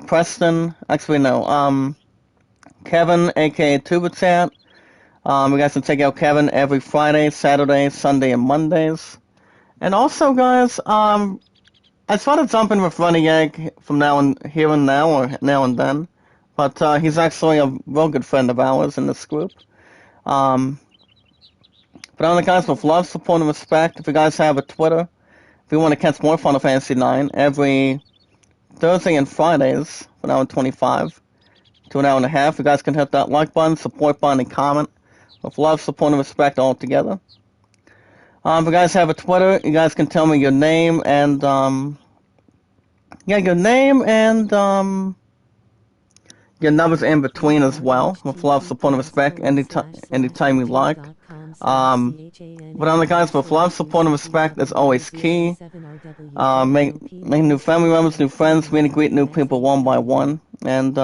Preston, actually no, Kevin, aka TubaChat. You guys can check out Kevin every Friday, Saturday, Sunday, and Mondays. And also, guys, I try to jump in with Running Egg from now and here and now, or now and then. But he's actually a real good friend of ours in this group. Um, but on the guys with love, support, and respect, if you guys have a Twitter, if you want to catch more Final Fantasy IX every Thursday and Fridays for an hour and 25 to an hour and a half, you guys can hit that like button, support button, and comment. With love, support, and respect all together. If you guys have a Twitter, you guys can tell me your name and, yeah, your name and, your numbers in between as well, with love, support, and respect anytime you like. But on the guys, with love, support, and respect is always key. Make new family members, new friends, meet and greet new people one by one. And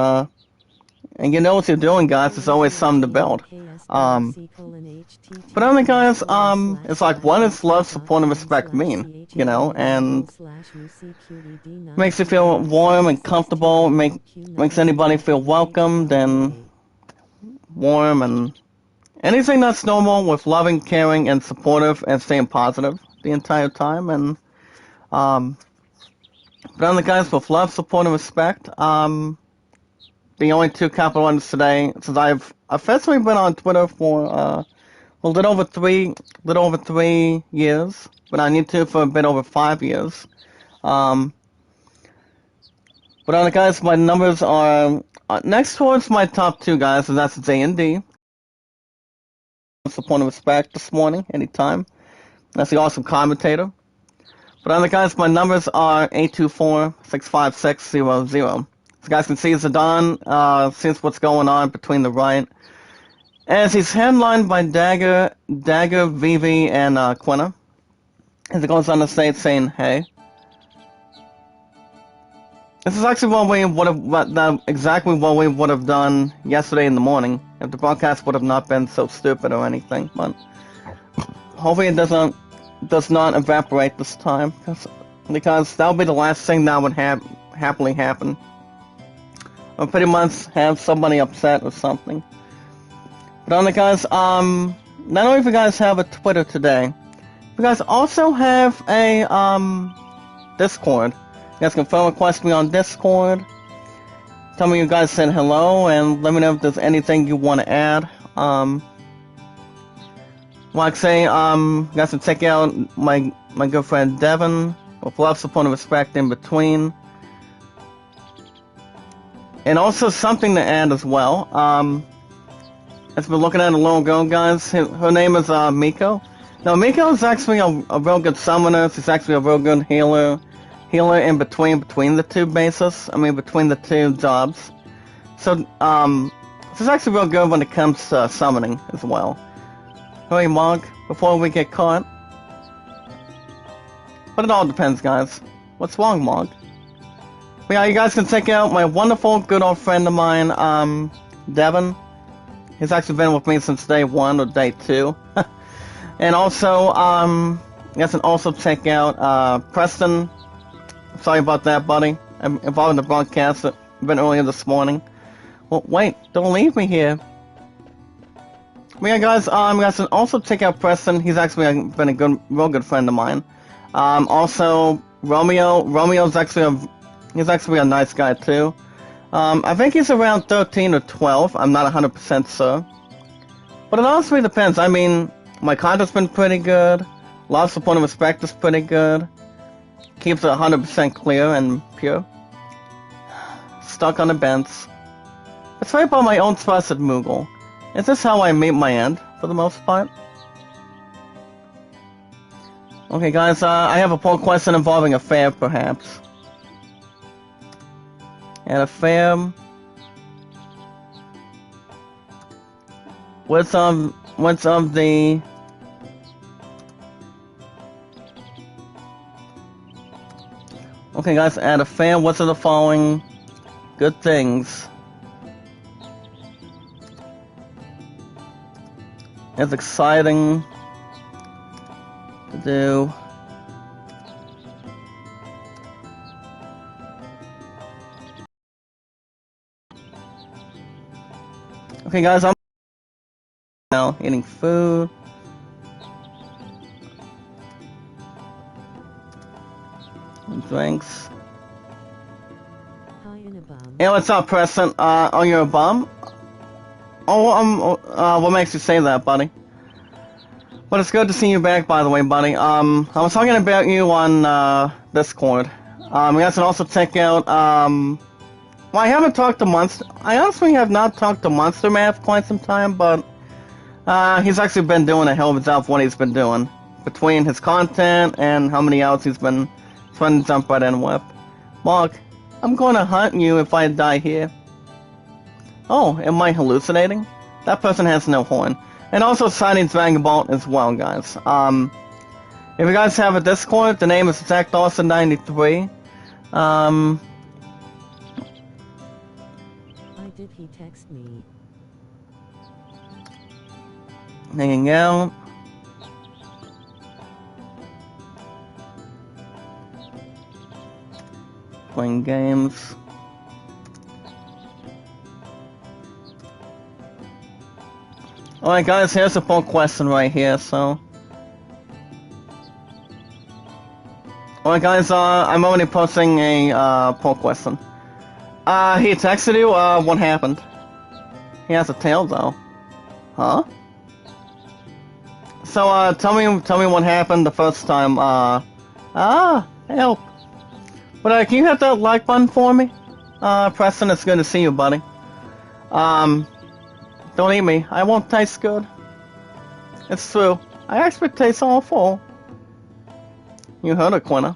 you know what you're doing, guys. There's always something to build. But only guys, it's like, what does love, support, and respect mean? You know, and makes you feel warm and comfortable. Makes anybody feel welcomed and warm and anything that's normal with loving, caring, and supportive and staying positive the entire time. And but only guys with love, support, and respect. The only two capital ones today, since I've officially been on Twitter for a little over 3 years, but on YouTube for a bit over 5 years. Um, but on the guys, my numbers are next towards my top two guys, and that's J and D. Support and respect this morning, anytime. That's the awesome commentator. But on the guys, my numbers are 824-656-00. As you guys can see, Zidane sees what's going on between the right. As he's headlined by Dagger, Vivi, and Quina. As he goes on the stage saying, hey. This is actually exactly what we would have done yesterday in the morning if the broadcast would have not been so stupid or anything. But hopefully it does not evaporate this time, because that'll be the last thing that would happily happen. Or pretty much have somebody upset or something. But on the guys, not only if you guys have a Twitter today, you guys also have a Discord. You guys can phone request me on Discord. Tell me you guys said hello, and let me know if there's anything you want to add. Like say, you guys can check out my good friend Devin, with love, support, and respect in between. And also something to add as well. As we're looking at a little girl, guys, her name is Miko. Now, Miko is actually a real good summoner. She's actually a real good healer in between the two bases. I mean, between the two jobs. So, she's actually real good when it comes to summoning as well. Hey, Mog, before we get caught. But it all depends, guys. What's wrong, Mog? But yeah, you guys can check out my wonderful, good old friend of mine, Devin. He's actually been with me since day 1 or day 2. And also, you guys can also check out, Preston. Sorry about that, buddy. I'm involved in the broadcast a bit earlier this morning. Well, wait, don't leave me here. But yeah, guys, you guys can also check out Preston. He's actually been a real good friend of mine. Also, Romeo. He's actually a nice guy, too. I think he's around 13 or 12. I'm not 100% sure. But it honestly depends. I mean, my content's been pretty good. Love, support, and respect is pretty good. Keeps it 100% clear and pure. Stuck on the bench. It's right by my own trusted Moogle. Is this how I meet my end, for the most part? Okay, guys, I have a poll question involving a fair, perhaps. And a fair... What's of the... Okay, guys, add a fan. What's of the following good things? It's exciting to do. Okay, guys, I'm now eating food. And drinks. Hi, in a bum. Hey, what's up, Preston? Are you a bum? Oh, what makes you say that, buddy? But it's good to see you back, by the way, buddy. I was talking about you on, Discord. You guys can also check out, well, I haven't talked to Monster. I honestly have not talked to Monster Math quite some time, but, he's actually been doing a hell of a job for what he's been doing. Between his content and how many hours he's been trying to jump right in with. Mark, I'm going to hunt you if I die here. Oh, am I hallucinating? That person has no horn. And also signing Dragon Ball as well, guys. If you guys have a Discord, the name is Zach Dawson93. Why did he text me? Hanging out. Playing games. Alright guys, here's a poll question right here, so... Alright guys, I'm already posting a, poll question. He texted you, what happened? He has a tail though. Huh? So, tell me what happened the first time, help. But, can you hit that like button for me? Preston, it's good to see you, buddy. Don't eat me. I won't taste good. It's true. I actually taste awful. You heard it, Quina.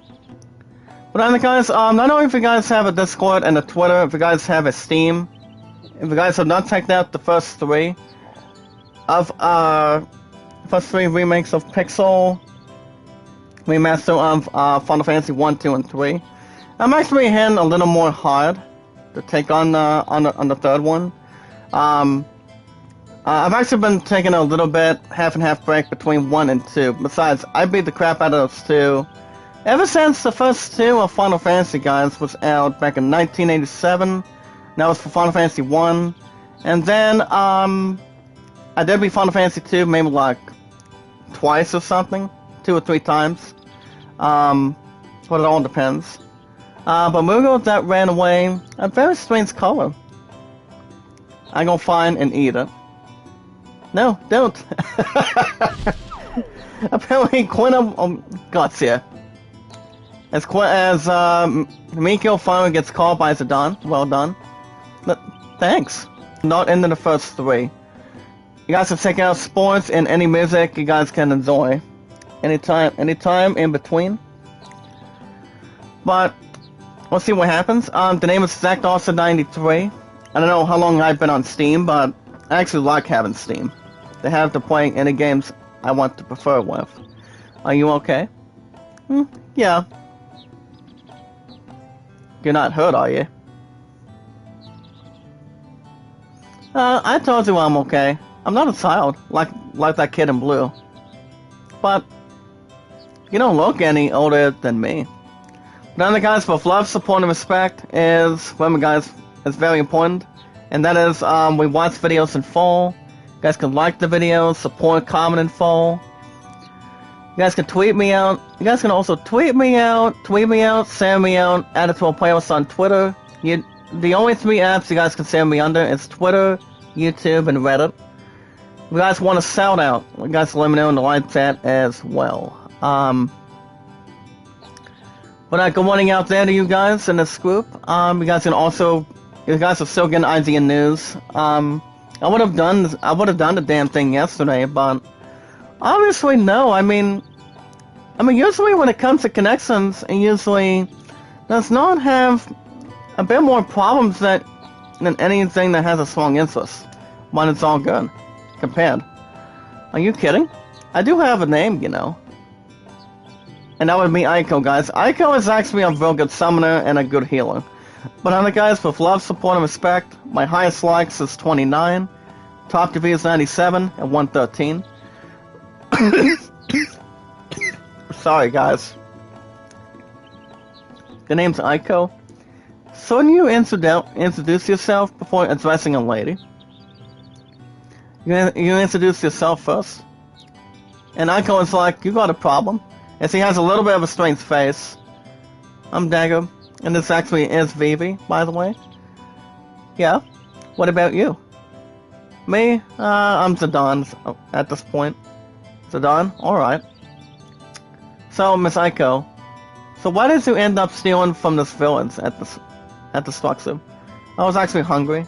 But anyway, guys, not only if you guys have a Discord and a Twitter, if you guys have a Steam, if you guys have not checked out the first three remakes of Pixel, remaster of Final Fantasy 1, 2, and 3, I'm actually hitting a little more hard to take on the third one. I've actually been taking a little bit, half and half break between 1 and 2. Besides, I beat the crap out of those two ever since the first two of Final Fantasy, guys, was out back in 1987. That was for Final Fantasy 1. And then, I did beat Final Fantasy 2 maybe like twice or something. 2 or 3 times. But it all depends. But Mugo that ran away, a very strange color. I gonna find and eat it. No, don't. Apparently, Quina got here. As Mikio finally gets called by Zidane. Well done. But thanks. Not into the first three. You guys can check out sports and any music you guys can enjoy. Anytime in between. But we'll see what happens. The name is Zach Dawson93. I don't know how long I've been on Steam, but I actually like having Steam. They have to play any games I want to prefer with. Are you okay? Yeah. You're not hurt, are you? I told you I'm okay. I'm not a child, like that kid in blue. But you don't look any older than me. But then, guys, with love, support, and respect remember, guys, it's very important. And that is, we watch videos in full. You guys can like the videos, support, comment in full. You guys can tweet me out. You guys can also tweet me out, send me out, add it to a playlist on Twitter. The only 3 apps you guys can send me under is Twitter, YouTube, and Reddit. If you guys want a shout out, you guys let me know in the live chat as well. But good morning out there to you guys in this group. You guys can also, you guys are still getting IGN news. I would have done the damn thing yesterday, but obviously no. I mean, usually when it comes to connections, it usually does not have a bit more problems than anything that has a strong interest. When it's all good, compared. Are you kidding? I do have a name, you know. And that would be Aiko, guys. Aiko is actually a real good summoner and a good healer. But other guys, with love, support, and respect, my highest likes is 29, top TV is 97, and 113. Sorry, guys. The name's Aiko. So when you introduce yourself before addressing a lady? You introduce yourself first. And Aiko is like, you got a problem. And he has a little bit of a strange face. I'm Dagger. And this actually is Vivi, by the way. Yeah? What about you? Me? I'm Zidane at this point. Zidane? Alright. So, Miss Aiko. So why did you end up stealing from this village at the structure? I was actually hungry.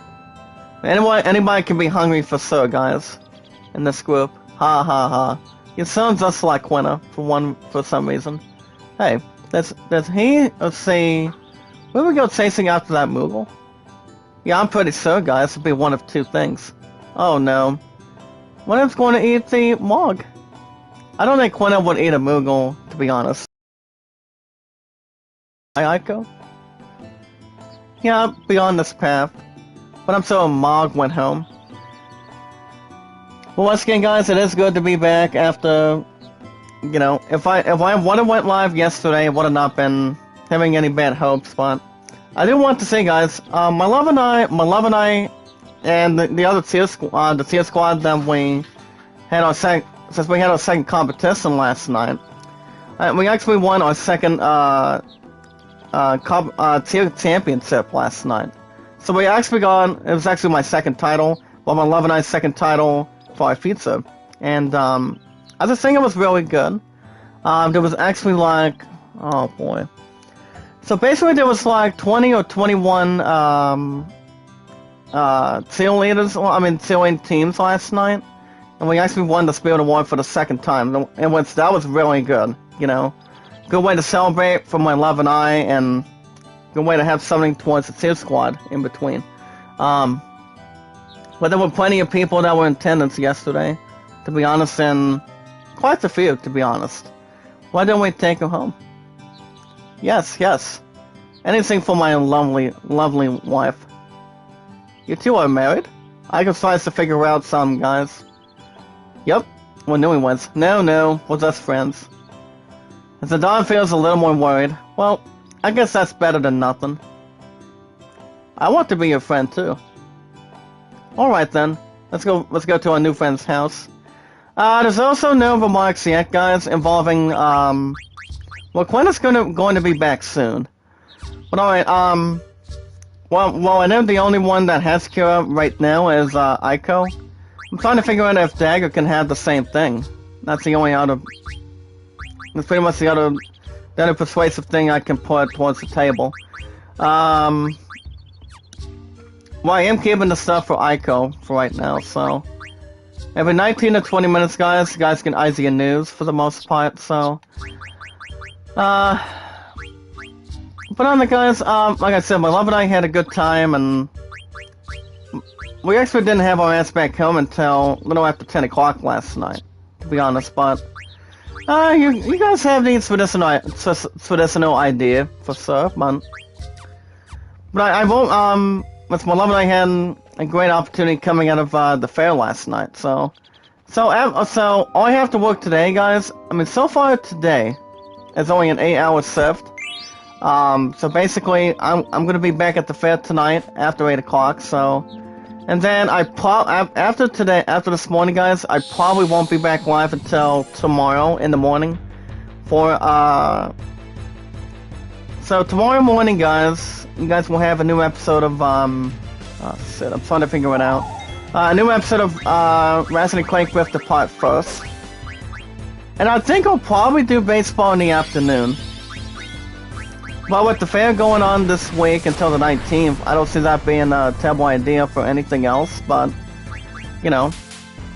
Anybody can be hungry for sure, guys. In this group. Ha ha ha. You sound just like Quina, for some reason. Hey, does he or she... Will we go chasing after that Moogle? Yeah, I'm pretty sure, guys, it'll be one of two things. Oh no. What if going to eat the Mog? I don't think Quina would eat a Moogle, to be honest. Aiko? Yeah, beyond this path. But I'm sure Mog went home. Well, once again, guys, it is good to be back after, you know, if I would have went live yesterday, it would have not been having any bad hopes, but I do want to say, guys, my love and I, and the other tier squad, the tier squad that we had since we had our second competition last night, we actually won our second tier championship last night. So we actually it was actually my second title, while my love and I's second title for our pizza. And I just think it was really good. There was actually like, oh boy. So basically there was like 20 or 21 cheerleading teams last night. And we actually won the Spirit Award for the second time. And that was really good, you know. Good way to celebrate for my love and I, and good way to have something towards the tier squad in between. But there were plenty of people that were in attendance yesterday, to be honest, and quite a few, to be honest. Why don't we take her home? Yes, yes. Anything for my lovely, lovely wife. You two are married? I can try to figure out some, guys. Yep, we're newlyweds. No, we're just friends. As the Don feels a little more worried, well, I guess that's better than nothing. I want to be your friend, too. Alright then, let's go to our new friend's house. There's also no remarks yet, guys, involving, well, Quina's going to be back soon. But alright, well, I know the only one that has Kira right now is, Aiko. I'm trying to figure out if Dagger can have the same thing. That's the only other... That's pretty much the other persuasive thing I can put towards the table. Well, I am keeping the stuff for Aiko for right now, so... Every 19 to 20 minutes, guys, you guys can easy your news for the most part, so... But on the guys, like I said, my love and I had a good time, and... We actually didn't have our ass back home until a little after 10 o'clock last night, to be honest, but... you guys have the traditional idea for sure, but I won't, with my love and I had a great opportunity coming out of, the fair last night, so all I have to work today, guys, I mean, so far today, is only an 8-hour shift, so basically, I'm gonna be back at the fair tonight, after 8 o'clock, so, and then after this morning, guys, I probably won't be back live until tomorrow in the morning for, so tomorrow morning, guys, you guys will have a new episode of, oh shit, I'm trying to figure it out. A new episode of, Ratchet & Clank Rift Apart first. And I think I'll probably do baseball in the afternoon. But with the fair going on this week until the 19th, I don't see that being a terrible idea for anything else, but, you know.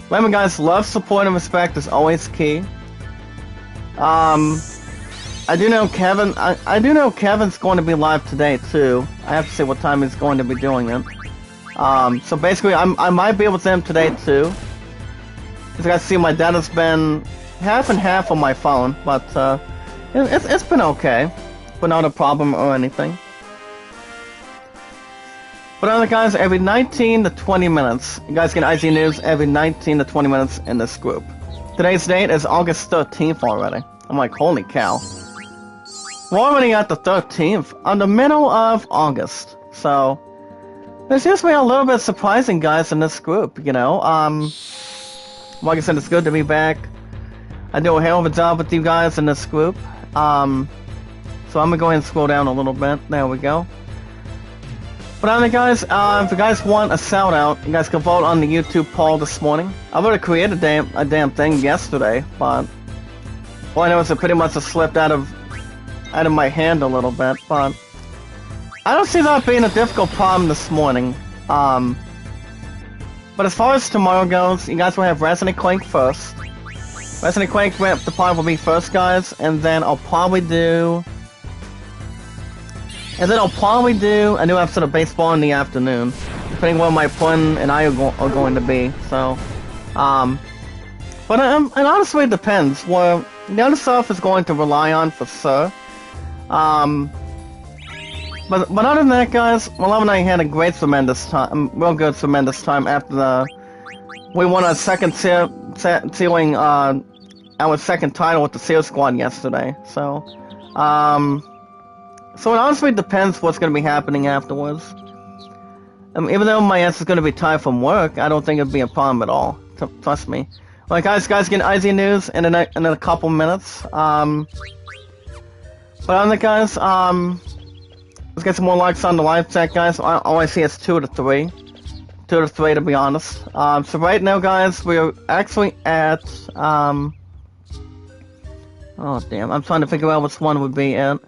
Remember guys, love, support, and respect is always key. I do know Kevin's going to be live today, too. I have to see what time he's going to be doing it. So basically, I might be with him today, too. As you guys see, my data's been half and half on my phone, but, it's been okay. But not a problem or anything. But other guys, every 19 to 20 minutes, you guys get IC News every 19 to 20 minutes in this group. Today's date is August 13th already. I'm like, holy cow. We're already at the 13th, on the middle of August. So, It's just been a little bit surprising, guys, in this group, you know. Like I said, it's good to be back. I do a hell of a job with you guys in this group. So I'm gonna go ahead and scroll down a little bit. There we go. But anyway, guys, if you guys want a shout out, you guys can vote on the YouTube poll this morning. I would have created a damn thing yesterday, but all I know is it pretty much slipped out of my hand a little bit, but I don't see that being a difficult problem this morning. But as far as tomorrow goes, you guys will have Resident Clank first. Resident Clank the pod will be first, guys, and then I'll probably do a new episode of baseball in the afternoon, depending on what my Pun and I are going to be. So, but it honestly depends. What the other stuff is going to rely on for sure. But other than that, guys, my love and I had a great, tremendous time, real good, tremendous time after we won our second sealing, our second title with the Seal Squad yesterday. So it honestly depends what's going to be happening afterwards. Even though my ass is going to be tired from work, I don't think it'd be a problem at all. Trust me. Alright, guys, get IZ news in a couple minutes. But on the guys, let's get some more likes on the live chat, guys. All I see is 2 to 3. 2 to 3, to be honest. So right now, guys, we're actually at, oh, damn. I'm trying to figure out which one would be at.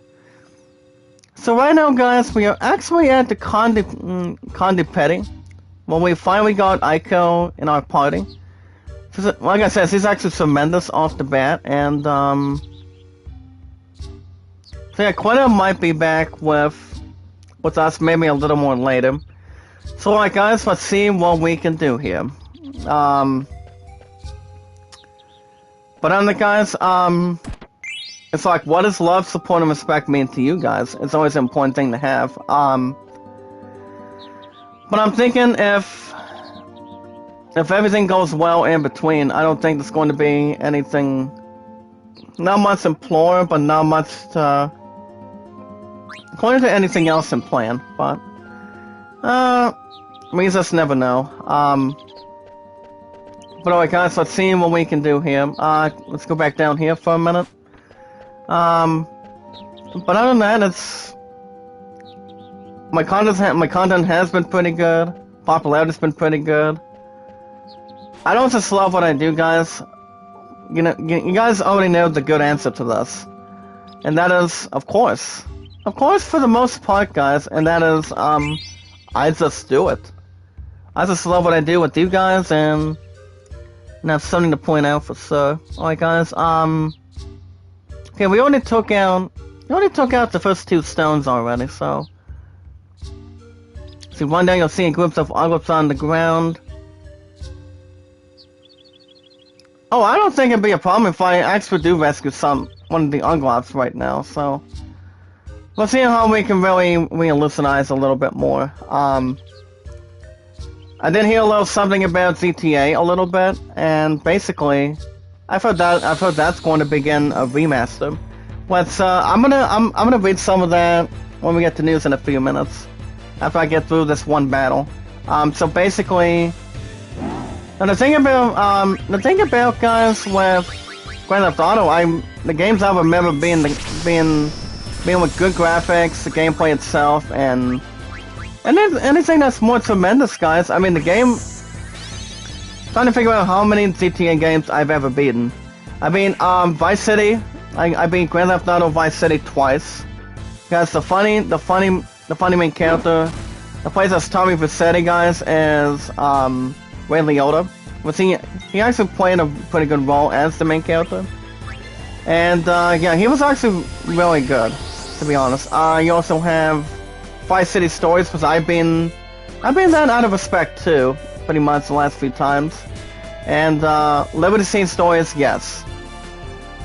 So right now, guys, we are actually at the Condi Petty. Well, we finally got Aiko in our party. So, like I said, she's actually tremendous off the bat, and, so yeah, Quetta might be back with us maybe a little more later. So, alright, guys, let's see what we can do here. But on the guys, it's like, what does love, support, and respect mean to you guys? It's always an important thing to have. But I'm thinking if everything goes well in between, I don't think there's going to be anything, not much implore, but not much according to anything else in plan, but we just never know. But alright, guys, let's see what we can do here. Let's go back down here for a minute. But other than that, it's my content has been pretty good. Popularity's been pretty good. I don't just love what I do, guys. You know, you guys already know the good answer to this, and that is, of course, for the most part, guys, and that is, I just do it. I just love what I do with you guys, and that's something to point out for sure. Alright, guys, okay, we only took out the first 2 stones already, so. See, one day you'll see groups of Uglops on the ground. Oh, I don't think it'd be a problem if I actually do rescue one of the Uglops right now, so. We'll see how we can really loosen-eyes a little bit more. I did hear a little something about GTA a little bit, and basically, I've heard that's going to begin a remaster. Let's I'm gonna read some of that when we get to news in a few minutes, after I get through this one battle. So basically, and the thing about guys with Grand Theft Auto, the games I remember being with good graphics, the gameplay itself, and anything that's more tremendous, guys. I mean, the game. Trying to figure out how many GTA games I've ever beaten. I mean, Vice City. I beat Grand Theft Auto Vice City twice. Guys, the funny main character, the plays as Tommy Vercetti, guys, is Ray Liotta. But he actually played a pretty good role as the main character. And yeah, he was actually really good, to be honest. You also have Vice City Stories, because I've been that out of respect too, pretty much the last few times. And Liberty City Stories, yes.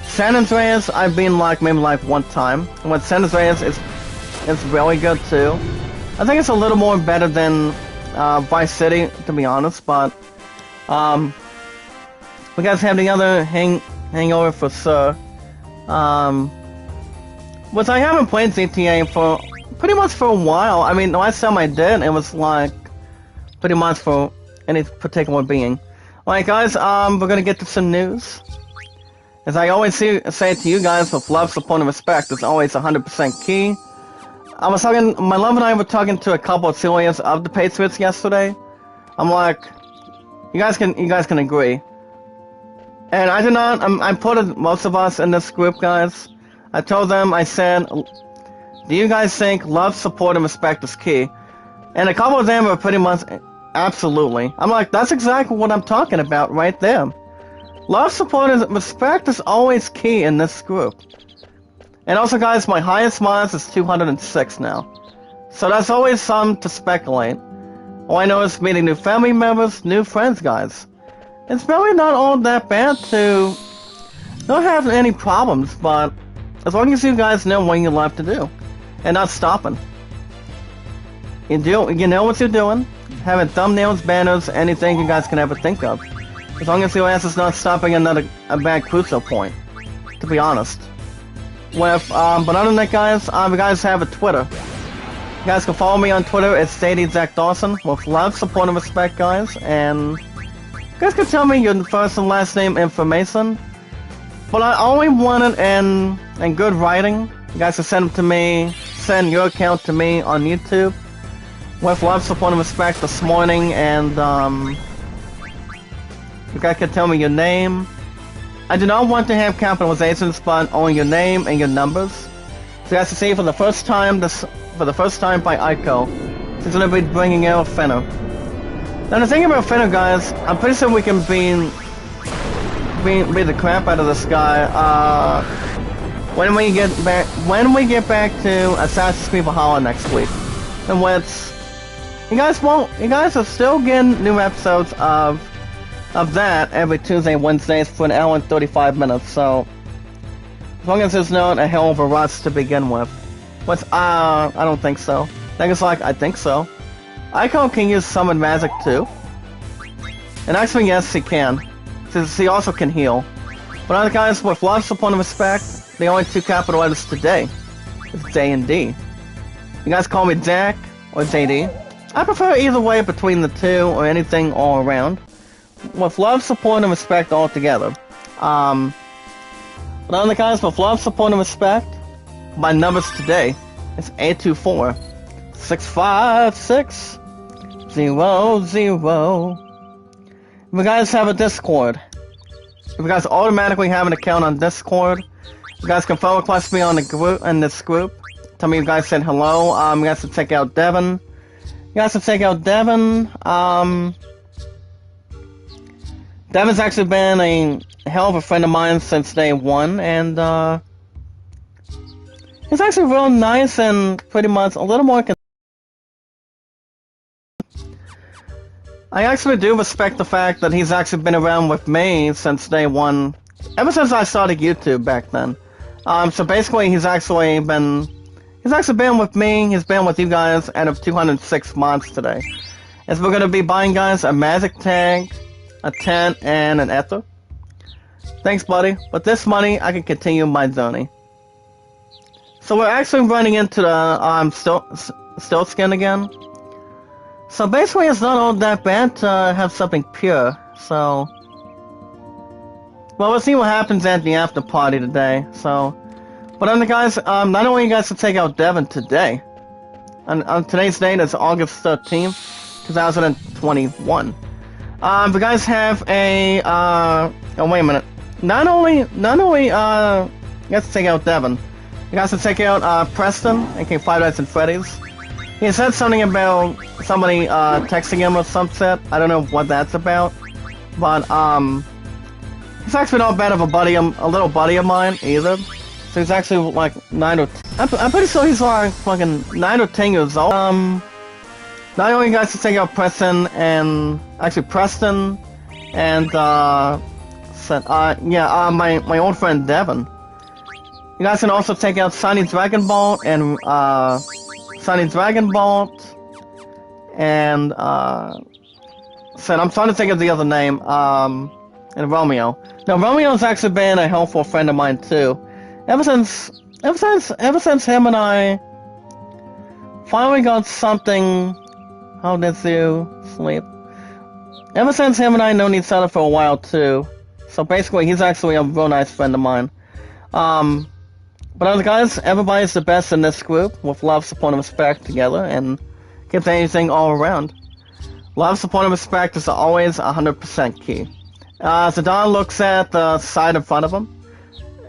San Andreas, I've been maybe one time. And with San Andreas, it's really good too. I think it's a little more better than Vice City, to be honest. But we guys have the other hangover for sure. Which I haven't played GTA for pretty much for a while. I mean, the last time I did, it was like pretty much for any particular being. Alright guys, we're gonna get to some news. As I always say to you guys, with love, support, and respect is always 100% key. I was talking, my love and I were talking to a couple of affiliates of the Patriots yesterday. I'm like, you guys can agree. And I did not, I put most of us in this group, guys. I told them, I said, do you guys think love, support, and respect is key? And a couple of them were pretty much, absolutely. I'm like, that's exactly what I'm talking about right there. Love, support, and respect is always key in this group. And also, guys, my highest Mars is 206 now. So that's always something to speculate. All I know is meeting new family members, new friends, guys. It's really not all that bad to not have any problems, but as long as you guys know what you love to do and not stopping. You know what you're doing, having thumbnails, banners, anything you guys can ever think of. As long as your ass is not stopping a bad crucial point, to be honest. But other than that, guys, you guys have a Twitter. You guys can follow me on Twitter. It's SadyZachDawson with love, support, and respect, guys. And you guys can tell me your first and last name information. But I only want it in good writing. You guys can send them to me. Send your account to me on YouTube with love, support, and respect this morning. And you guys can tell me your name. I do not want to have capitalizations, but only your name and your numbers. So you guys can see for the first time by Ico, she's gonna be bringing out Finner. Now the thing about Finner, guys, I'm pretty sure we can beat the crap out of this guy. When we get back to Assassin's Creed Valhalla next week, in which you guys are still getting new episodes of that every Tuesday and Wednesdays for an hour and 35 minutes, so as long as there's not a hell of a rush to begin with. But I don't think so. I think so. Ico can use summon magic too. And actually, yes, he can. Since he also can heal. But other guys, with love, support, and respect, the only two capital letters today is J and D. You guys call me Jack or JD. I prefer either way between the two or anything all around. With love, support, and respect all together. But other guys, with love, support, and respect, my numbers today is 824-656-00. If you guys have a Discord, if you guys automatically have an account on Discord, you guys can follow request me on the group in this group. Tell me you guys said hello. You guys can check out Devin. Devin's actually been a hell of a friend of mine since day one, and he's actually real nice and pretty much a little more. I actually do respect the fact that he's actually been around with me since day one, ever since I started YouTube back then. So basically, he's actually been with me. He's been with you guys out of 206 mods today. As we're gonna be buying, guys, a magic tank, a tent, and an ether. Thanks, buddy. With this money, I can continue my journey. So we're actually running into the stealth skin again. So basically, it's not all that bad to have something pure. So, well, we'll see what happens at the after party today. So, but then, guys, not only you guys can take out Devin today. On today's date is August 13th, 2021. If you guys have a, oh wait a minute. Not only, you guys can take out Devin. You guys can take out, Preston, aka Five Nights at Freddy's. He said something about somebody, texting him or some shit. I don't know what that's about. But, he's actually not bad of a little buddy of mine, either. So he's actually, like, 9 or 10. I'm pretty sure he's, like, fucking 9 or 10 years old. Not only you guys can take out Preston and my old friend Devin. You guys can also take out Sunny Dragon Bolt and I'm trying to think of the other name, and Romeo. Now Romeo's actually been a helpful friend of mine too. Ever since him and I finally got something How did you sleep? Ever since him and I known each other for a while too. So basically, he's actually a real nice friend of mine. But other guys, everybody's the best in this group, with love, support, and respect together, and gives anything all around. Love, support, and respect is always 100% key. Zidane looks at the side in front of him,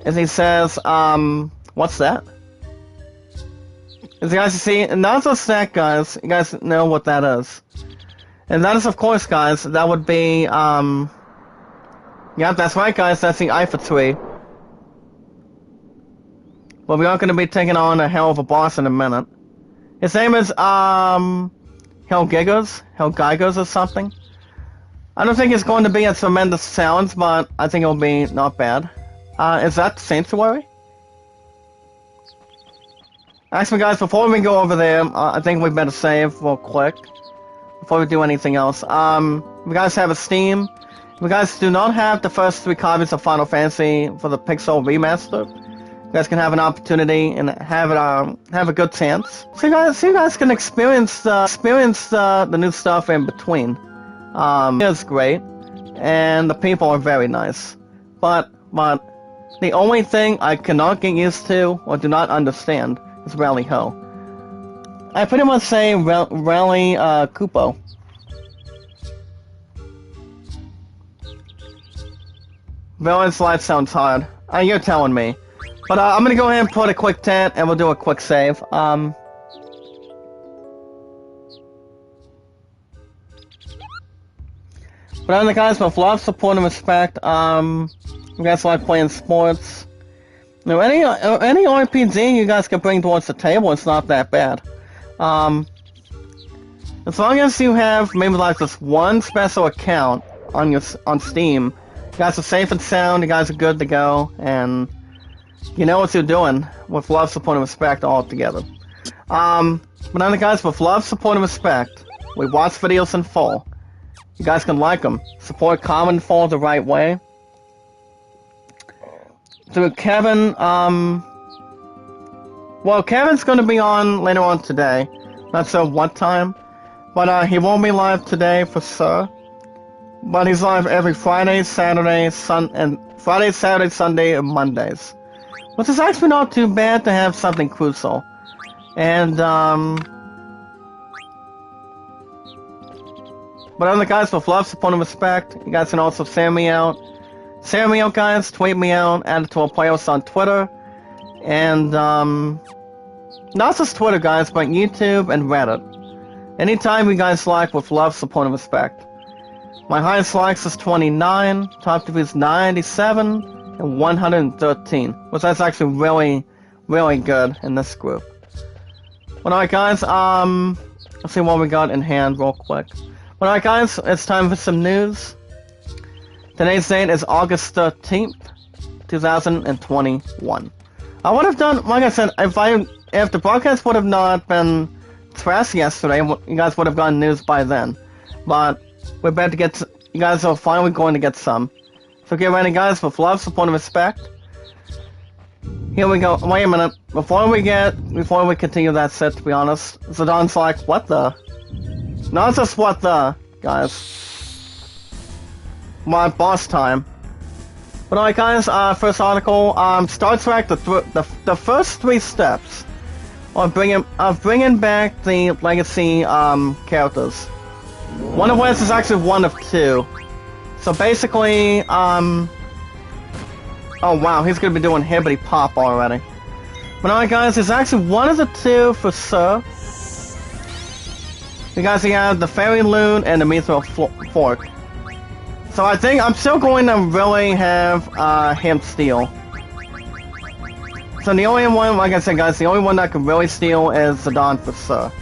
as he says, what's that? As you guys see, and that's a snack, guys. You guys know what that is. And that is, of course, guys, that would be, yeah, that's right, guys, that's the Eiffel tree. But we are going to be taking on a hell of a boss in a minute. His name is, Helgeigers or something. I don't think it's going to be a tremendous challenge, but I think it'll be not bad. Is that Sanctuary? Actually, guys, before we go over there, I think we better save real quick before we do anything else. If you guys have a Steam, if you guys do not have the first 3 copies of Final Fantasy for the Pixel Remaster, you guys can have an opportunity and have a good chance. So you guys can experience the new stuff in between. It's great, and the people are very nice. But the only thing I cannot get used to or do not understand is Rally Ho. I pretty much say Rally Kupo. Villain's life sounds hard. You're telling me. But I'm gonna go ahead and put a quick tent and we'll do a quick save. But other guys, with love, support, and respect, you guys like playing sports. You know, any RPG you guys can bring towards the table, it's not that bad. As long as you have maybe like this one special account on Steam, you guys are safe and sound, you guys are good to go, and you know what you're doing with love, support, and respect all together. But other guys, with love, support, and respect, we watch videos in full. You guys can like them. Support, comment, and follow the right way. Through Kevin, well, Kevin's gonna be on later on today. Not sure what time. But, he won't be live today for sure. But he's live every Friday, Saturday, Saturday, Sunday, and Mondays. Which is actually not too bad to have something crucial. And, but other guys, with love, support, and respect, you guys can also send me out. Send me out, guys, tweet me out, add it to a playlist on Twitter. And, not just Twitter, guys, but YouTube and Reddit. Anytime you guys like, with love, support, and respect. My highest likes is 29, top views 97, and 113, which is actually really, really good in this group. But alright guys, let's see what we got in hand real quick. But alright guys, it's time for some news. Today's date is August 13th, 2021. I would have done, like I said, if the broadcast would have not been trashed yesterday, you guys would have gotten news by then. But we're about to get, you guys are finally going to get some. So get ready guys, with love, support, and respect. Here we go. Wait a minute. Before we continue that set, to be honest, Zidane's like, what the? Not just what the, guys. My boss time. But alright guys, first article, Star Trek, the first 3 steps of bringing back the legacy, characters. One of which is actually one of 2. So basically, oh wow, he's gonna be doing Hibbity Pop already. But alright guys, it's actually one of the 2 for sure. You guys have the Fairy Loon and the Mithril Fork. So I think I'm still going to really have him steal. So the only one, like I said guys, the only one that can really steal is Zidane for sure.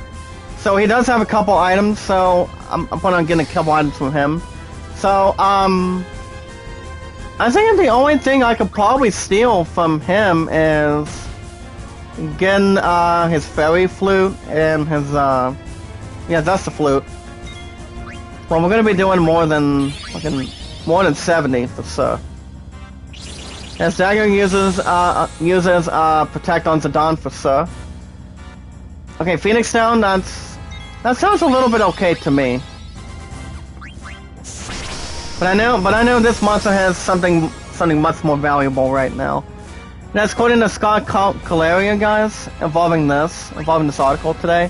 So he does have a couple items, so I'm planning on getting a couple items from him. So, I think the only thing I could probably steal from him is getting his fairy flute and his, yeah, that's the flute. Well, we're gonna be doing more than 70 for sure. As Dagger uses Protect on Zidane for sure. Okay, Phoenix Down, that's That sounds a little bit okay to me. But I know this monster has something much more valuable right now. And that's according to Scott Calaria, guys, involving this article today.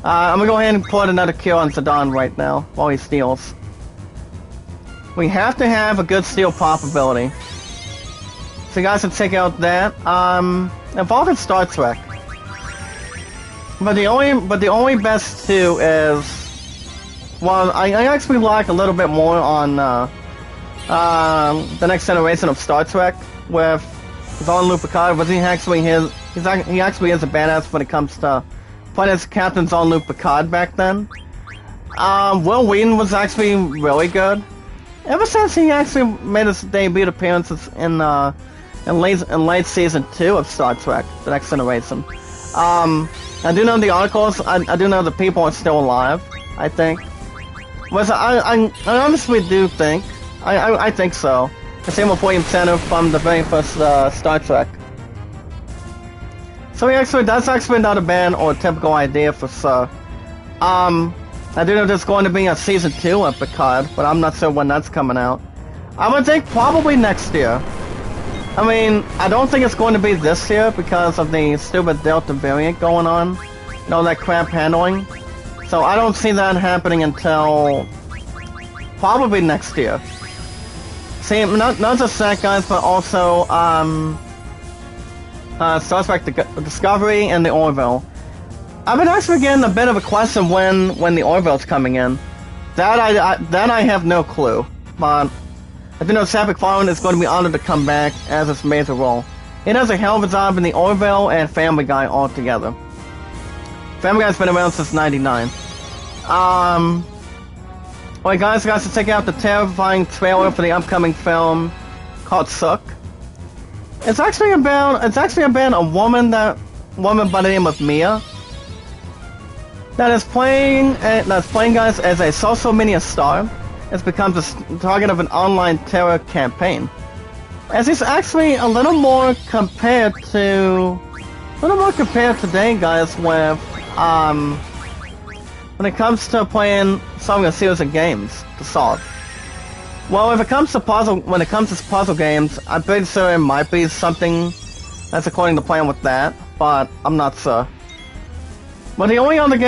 I'm gonna go ahead and put another cure on Zidane right now while he steals. We have to have a good steal probability. So you guys can check out that. Involving Star Trek. But the only best two is, well, I actually like a little bit more on the next generation of Star Trek with Jean-Luc Picard, but he actually is a badass when it comes to playing as Captain Jean-Luc Picard back then. Will Wheaton was actually really good. Ever since he actually made his debut appearances in late season 2 of Star Trek: The Next Generation. I do know the articles. I do know the people are still alive. I think. But I honestly do think. I think so. The same with William Shatner from the very first Star Trek. So that's actually not a bad or a typical idea for Sir. I do know there's going to be a season 2 of Picard, but I'm not sure when that's coming out. I would think probably next year. I mean, I don't think it's going to be this year because of the stupid Delta variant going on. You know, that crap handling. So I don't see that happening until probably next year. See, not just that, guys, but also Star Trek Discovery and the Orville. I've been actually getting a bit of a question when the Orville's coming in. That I have no clue, but I do know Seth MacFarlane is going to be honored to come back as his major role. He does a hell of a job in the Orville and Family Guy all together. Family Guy's been around since '99. Alright guys, to check out the terrifying trailer for the upcoming film called Sook. It's actually about a woman by the name of Mia that's playing guys as a social media star. Has become the target of an online terror campaign. As it's actually a little more compared today, guys, with when it comes to playing solving a series of games to solve. Well, when it comes to puzzle games, I'm pretty sure it might be something that's according to plan with that, but I'm not sure. But the only other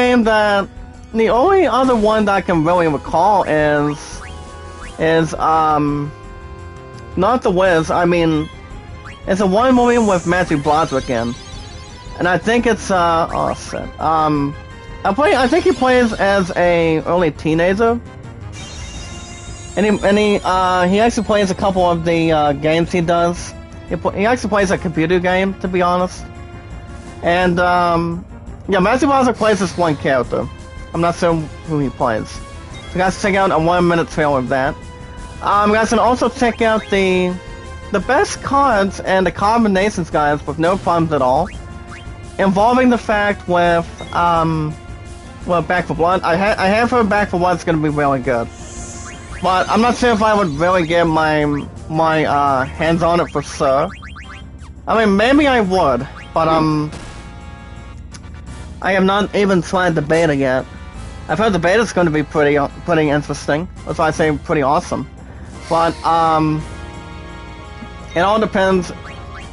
one that I can really recall is not The Wiz. I mean, it's a one movie with Matthew Broderick in, and I think it's oh shit. I think he plays as a early teenager, and he actually plays a couple of the games he does. He actually plays a computer game, to be honest, and yeah, Matthew Broderick plays this one character. I'm not sure who he plays. So guys, check out a 1-minute trailer of that. You guys can also check out the best cards and the combinations, guys, with no problems at all, involving the fact with well, Back 4 Blood. I have heard Back 4 Blood's gonna be really good, but I'm not sure if I would really get my hands on it for sure. I mean, maybe I would, but I have not even tried the beta yet. I've heard the beta's going to be pretty interesting. That's why I say pretty awesome. But it all depends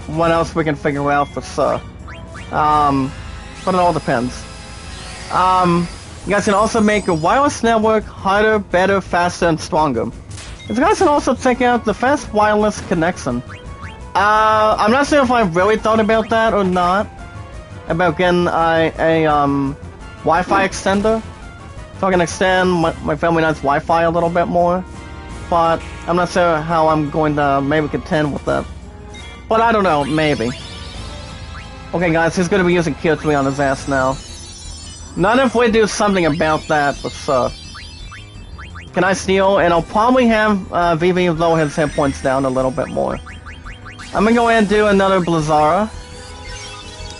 what else we can figure out for sure. But it all depends. You guys can also make your wireless network harder, better, faster, and stronger. You guys can also check out the fast wireless connection. I'm not sure if I really thought about that or not. About getting a Wi-Fi extender, so I can extend my Family Night's Wi-Fi a little bit more. But I'm not sure how I'm going to maybe contend with that. But I don't know, maybe. Okay guys, he's going to be using Cure 3 on his ass now. Not if we do something about that, but can I steal? And I'll probably have VV lower his hit points down a little bit more. I'm going to go ahead and do another Blizzara.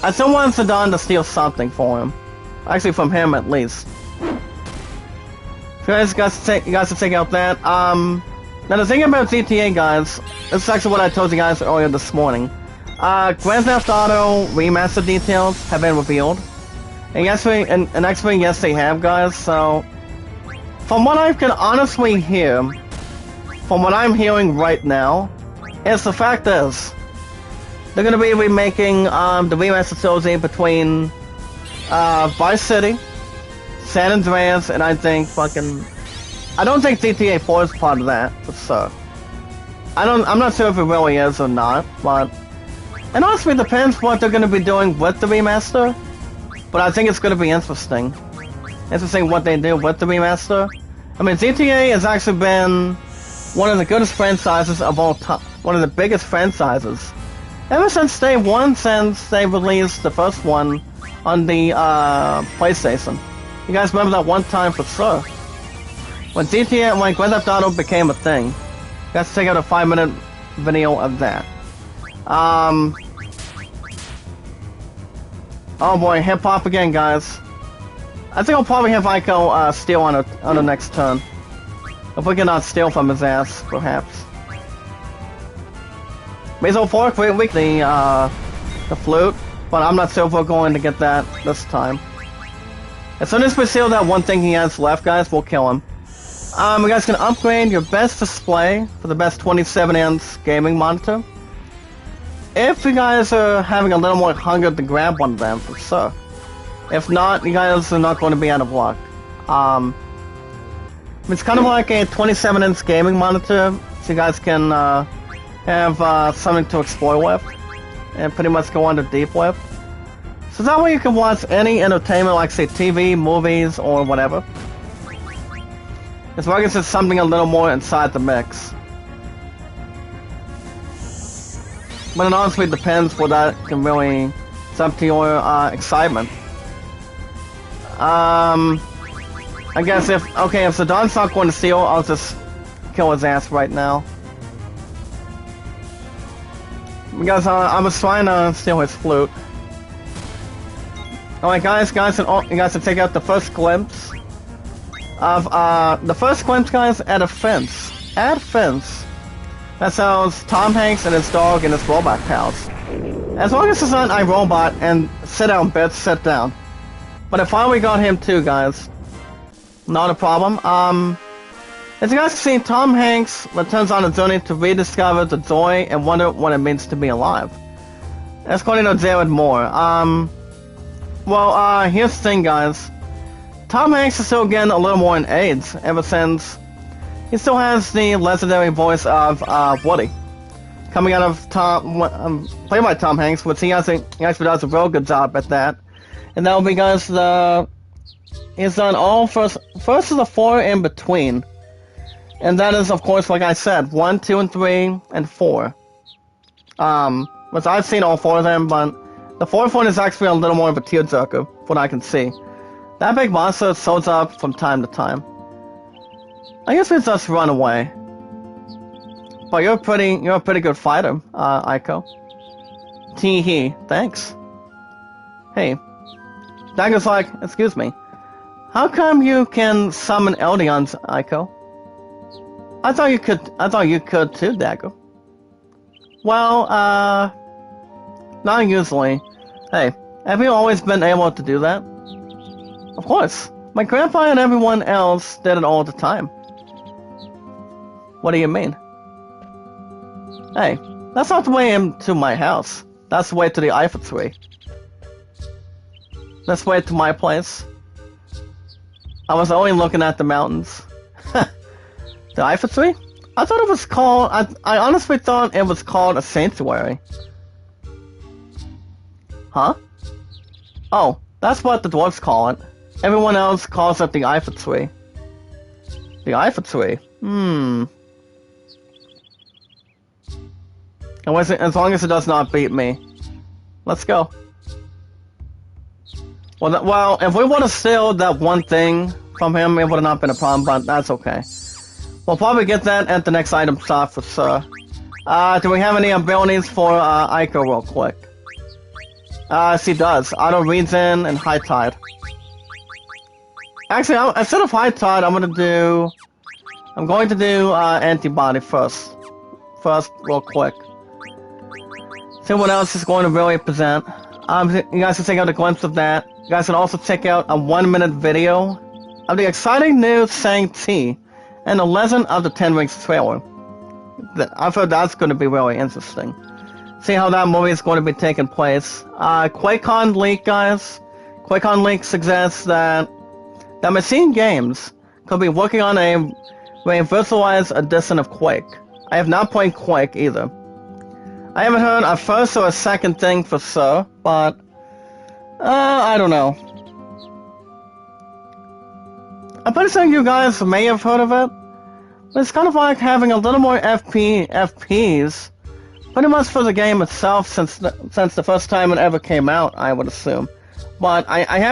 I still want Zidane to steal something for him. Actually, from him at least. So you guys to check out that. Now the thing about GTA, guys, this is actually what I told you guys earlier this morning. Grand Theft Auto remaster details have been revealed, And yes, and actually, yes, they have, guys. So, from what I can honestly hear, from what I'm hearing right now, is the fact is they're gonna be remaking the remastered trilogy between Vice City, San Andreas, and I think I don't think GTA 4 is part of that, for sure. I'm not sure if it really is or not, but it honestly depends what they're gonna be doing with the remaster. But I think it's gonna be interesting. Interesting what they do with the remaster. I mean, GTA has actually been one of the goodest franchises of all time, one of the biggest franchises ever since day one, since they released the first one on the PlayStation. You guys remember that one time for sure? When when Grand Theft Auto became a thing. Let's check out a 5-minute video of that. Oh boy, hip hop again, guys. I think I'll probably have Ico steal on the next turn. If we cannot steal from his ass, perhaps. Mazo Fork, we the flute, but I'm not sure if we're going to get that this time. As soon as we seal that one thing he has left, guys, we'll kill him. You guys can upgrade your best display for the best 27-inch gaming monitor. If you guys are having a little more hunger to grab one of them, for sure. If not, you guys are not going to be out of luck. It's kind of like a 27-inch gaming monitor, so you guys can have something to explore with, and pretty much go on to deep with. So that way you can watch any entertainment, like say TV, movies, or whatever. As long as it's something a little more inside the mix. But it honestly depends what that can really... It's up to your excitement. I guess if Zidane not going to steal, I'll just kill his ass right now. Because I was trying to steal his flute. Alright guys, you guys can take out the first glimpse of, guys, at a fence. At a fence. That shows Tom Hanks and his dog and his robot pals. As long as it's not iRobot and sit down, bitch, sit down. But I finally got him too, guys. Not a problem. As you guys can see, Tom Hanks returns on a journey to rediscover the joy and wonder what it means to be alive. That's according to Jared Moore. Here's the thing, guys. Tom Hanks is still getting a little more in age, ever since he still has the legendary voice of Woody. Coming out of played by Tom Hanks, which he actually does a real good job at that. And that will be because he's done all first of the 4 in between. And that is, of course, like I said, 1, 2, and 3, and 4. Which I've seen all 4 of them, but the 4th one is actually a little more of a tearjerker, from what I can see. That big monster shows up from time to time. I guess we just run away. But you're a pretty good fighter, Ico. Tee-hee, thanks. Hey. Dagger's like, excuse me. How come you can summon Eldions, Ico? I thought you could too, Dagger. Well, not usually. Hey, have you always been able to do that? Of course. My grandpa and everyone else did it all the time. What do you mean? Hey, that's not the way into my house. That's the way to the Eiffel Tree. That's the way to my place. I was only looking at the mountains. The Eiffel Tree? I thought it was called... I honestly thought it was called a sanctuary. Huh? Oh, that's what the dwarves call it. Everyone else calls it the Eiffel Tree. The Eiffel Tree? As long as it does not beat me. Let's go. Well, if we would have steal that one thing from him, it would have not been a problem, but that's okay. We'll probably get that at the next item shop for sure. Do we have any abilities for Ico real quick? She does. Auto Regen and High Tide. Actually, instead of High Tide, I'm going to do Antibody first. Real quick. See what else is going to really present. You guys can check out a glimpse of that. You guys can also check out a 1-minute video of the exciting news Shang-Chi and the Legend of the Ten Rings trailer. I've heard that's going to be really interesting. See how that movie is going to be taking place. QuakeCon leak, guys. QuakeCon leak suggests that Machine Games could be working on a virtualized edition of Quake. I have not played Quake either. I haven't heard a first or a second thing for sure, but I don't know. I'm pretty sure you guys may have heard of it. But it's kind of like having a little more FPs, pretty much for the game itself since the first time it ever came out, I would assume. But I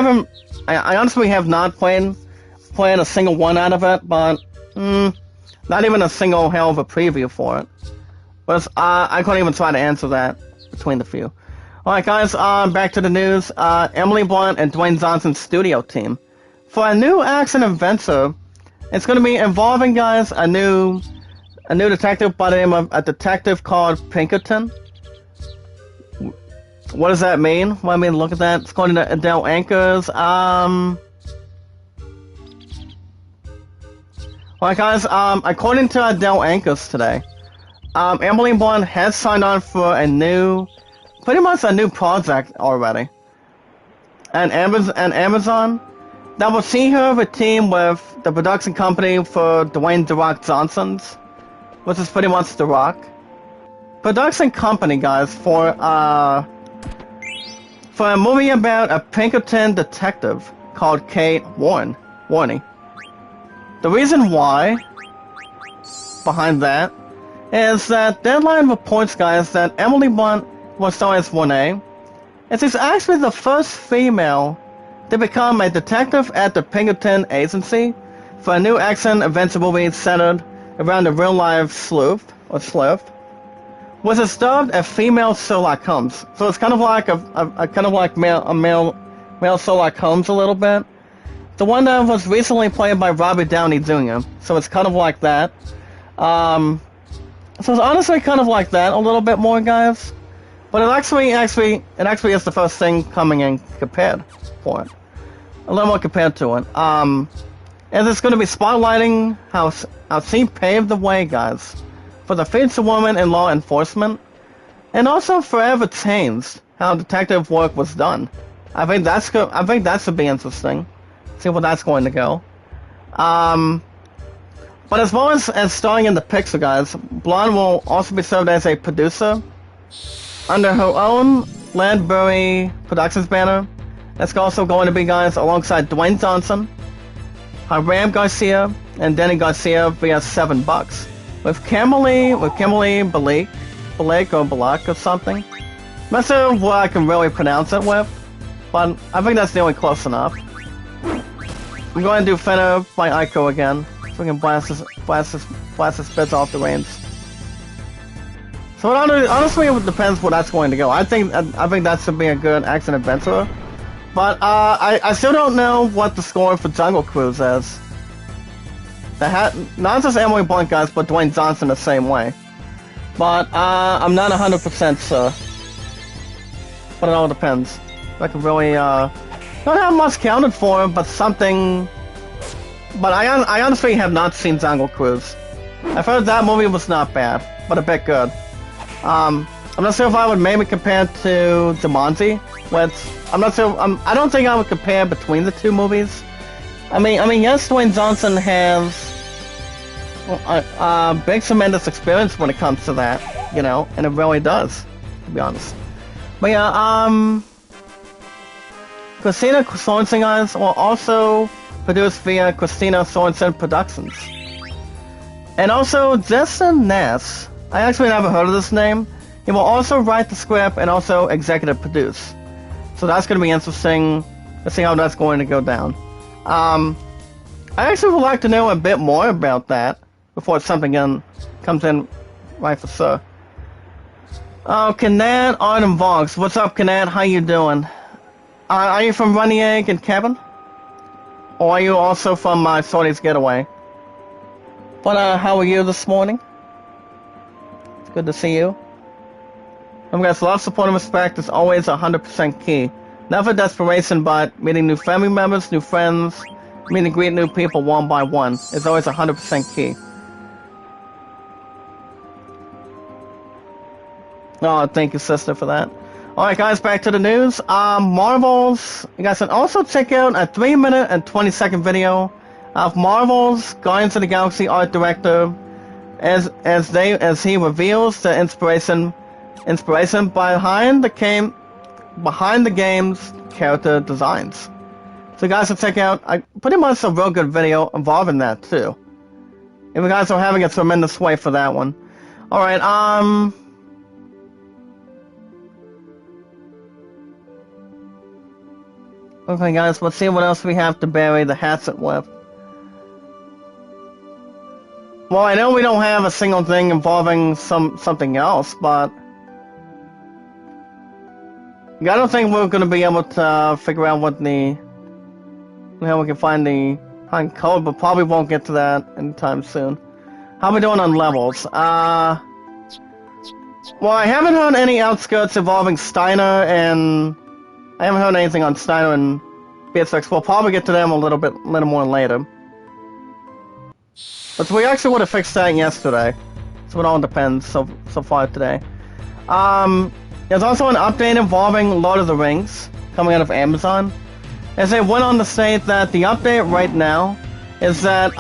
honestly have not played a single one out of it, but not even a single hell of a preview for it. But I couldn't even try to answer that between the few. Alright guys, back to the news. Emily Blunt and Dwayne Johnson's studio team. For a new action adventure, it's going to be involving, guys, a new detective by the name of a detective called Pinkerton. What does that mean? Well, I mean, look at that. It's according to Adele Anchors. Alright guys, according to Adele Anchors today, Emily Blunt has signed on for pretty much a new project already. And Amazon that will see her have a team with the production company for Dwayne "The Rock" Johnson's, which is pretty much The Rock. Production company, guys, for a movie about a Pinkerton detective called Kate Warney. The reason why behind that is that Deadline reports, guys, that Emily Blunt will star as Warney, and she's actually the first female to become a detective at the Pinkerton Agency for a new action adventure movie centered around the real-life sleuth, which is dubbed a female Sherlock Holmes. So it's kind of like a male Sherlock Holmes a little bit. The one that was recently played by Robert Downey Jr. So it's kind of like that. So it's honestly kind of like that a little bit more, guys. But it actually is the first thing coming in compared for it. A little more compared to it. And it's going to be spotlighting how she paved the way, guys, for the future woman in law enforcement, and also forever changed how detective work was done. I think that should be interesting. See where that's going to go. But as well as starring in the picture, guys, Blonde will also be served as a producer under her own Ladbury Productions banner. That's also going to be, guys, alongside Dwayne Johnson, Hiram Garcia, and Danny Garcia via $7, with Kimberly Balak or something. I'm not sure what I can really pronounce it with, but I think that's nearly close enough. I'm going to do Fenner by Ico again, so we can blast his bits off the reins. So honestly, it depends where that's going to go. I think that should be a good action adventure. But I still don't know what the score for Jungle Cruise is. Not just Emily Blunt, guys, but Dwayne Johnson the same way. But I'm not 100% sure. But it all depends. I can really don't have much counted for him, but something. But I honestly have not seen Jungle Cruise. I've heard that movie was not bad, but a bit good. I'm not sure if I would maybe compare it to Jumanji, which I'm not sure. I don't think I would compare between the two movies. I mean, yes, Dwayne Johnson has big tremendous experience when it comes to that, you know, and it really does, to be honest. But yeah, Christina Sorensen, guys, will also produce via Christina Sorensen Productions. And also, Justin Ness, I actually never heard of this name. He will also write the script and also executive produce. So that's going to be interesting to see how that's going to go down. I actually would like to know a bit more about that before something comes in right for sure. Oh, Kanat Artem Vox. What's up, Kanat? How you doing? Are you from Runny Egg and Kevin? Or are you also from Shorty's Getaway? But how are you this morning? It's good to see you. Guys, love, support, and respect is always 100% key. Never desperation, but meeting new family members, new friends, meeting greet new people one by one is always 100% key. Oh, thank you, sister, for that. Alright, guys, back to the news. Marvel's... You guys can also check out a 3-minute and 20-second video of Marvel's Guardians of the Galaxy art director as he reveals the inspiration behind the game's character designs. So you guys can check out pretty much a real good video involving that too. If you guys are having a tremendous wait for that one. Alright, okay guys, let's see what else we have to bury the hatchet with. Well, I know we don't have a single thing involving something else, but I don't think we're gonna be able to figure out how we can find the code, but probably won't get to that anytime soon. How are we doing on levels? Well, I haven't heard any outskirts involving Steiner, and I haven't heard anything on Steiner and Beatrix. We'll probably get to them a little more later. But we actually would have fixed that yesterday, so it all depends so far today. There's also an update involving Lord of the Rings coming out of Amazon. As they went on to state that the update right now is that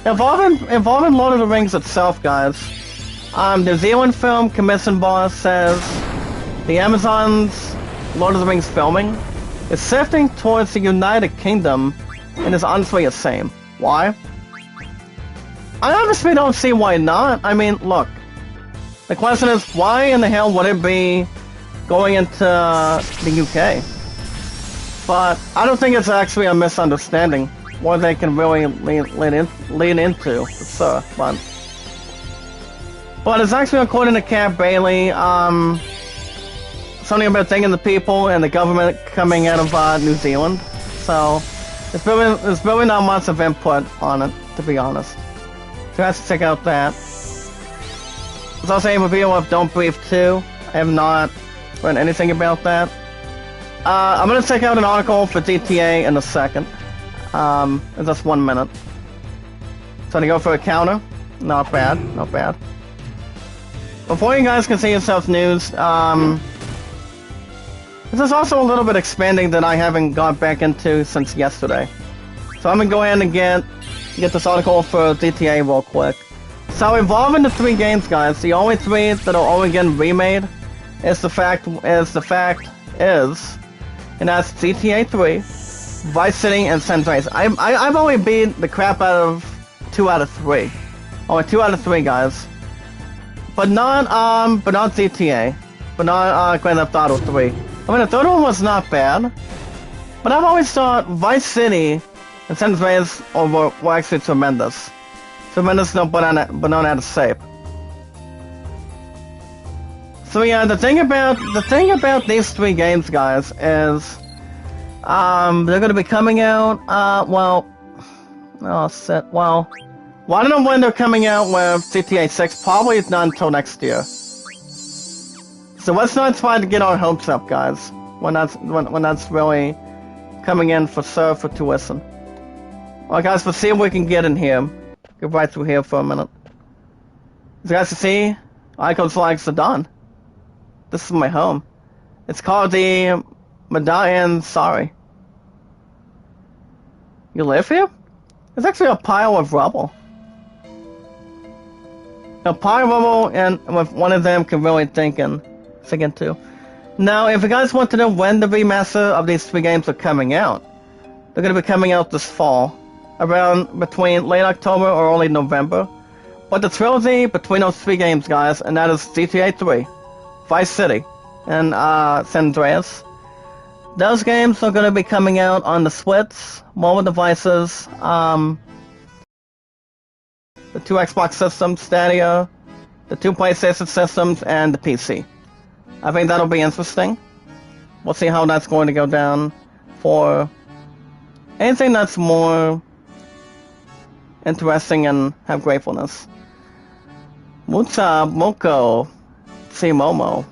involving Lord of the Rings itself, guys. The Zealand film commission boss says the Amazon's Lord of the Rings filming is shifting towards the United Kingdom and is honestly the same. Why? I honestly don't see why not. I mean, look. The question is, why in the hell would it be going into the UK? But I don't think it's actually a misunderstanding. What they can really lean into, sir. But it's actually according to Cat Bailey, something about thinking the people and the government coming out of New Zealand. So there's really not much of input on it, to be honest. So you have to check out that. There's also a review of Don't Breathe 2. I have not read anything about that. I'm gonna check out an article for GTA in a second. In just 1 minute. So to go for a counter. Not bad, not bad. Before you guys can see yourself news, this is also a little bit expanding that I haven't got back into since yesterday. So I'm gonna go ahead and get this article for GTA real quick. So involving the 3 games, guys, the only 3 that are only getting remade is and that's GTA 3, Vice City, and San Andreas. I've only beat the crap out of 2 out of 3. Only 2 out of 3, guys. But not GTA. But not Grand Theft Auto 3. I mean, the third one was not bad. But I've always thought Vice City and San Andreas were actually tremendous. Tremendous, no banana out of shape. So yeah, the thing about these 3 games, guys, is they're gonna be coming out. Well, I don't know when they're coming out with GTA 6. Probably it's not until next year. So let's not try to get our hopes up, guys. When that's really coming in for tuition. Alright, guys, let's see if we can get in here. Get right through here for a minute. As you guys can see, Icons like Sedan. This is my home. It's called the Madain Sari. You live here? There's actually a pile of rubble. A pile of rubble, and with one of them can really think into. Now, if you guys want to know when the remaster of these 3 games are coming out, they're going to be coming out this fall. Around between late October or early November. But the trilogy between those 3 games, guys, and that is GTA 3, Vice City, and San Andreas. Those games are going to be coming out on the Switch, mobile devices, the 2 Xbox systems, Stadia, the 2 PlayStation systems, and the PC. I think that'll be interesting. We'll see how that's going to go down for anything that's more interesting and have gratefulness. Mucha Moko. see Momo.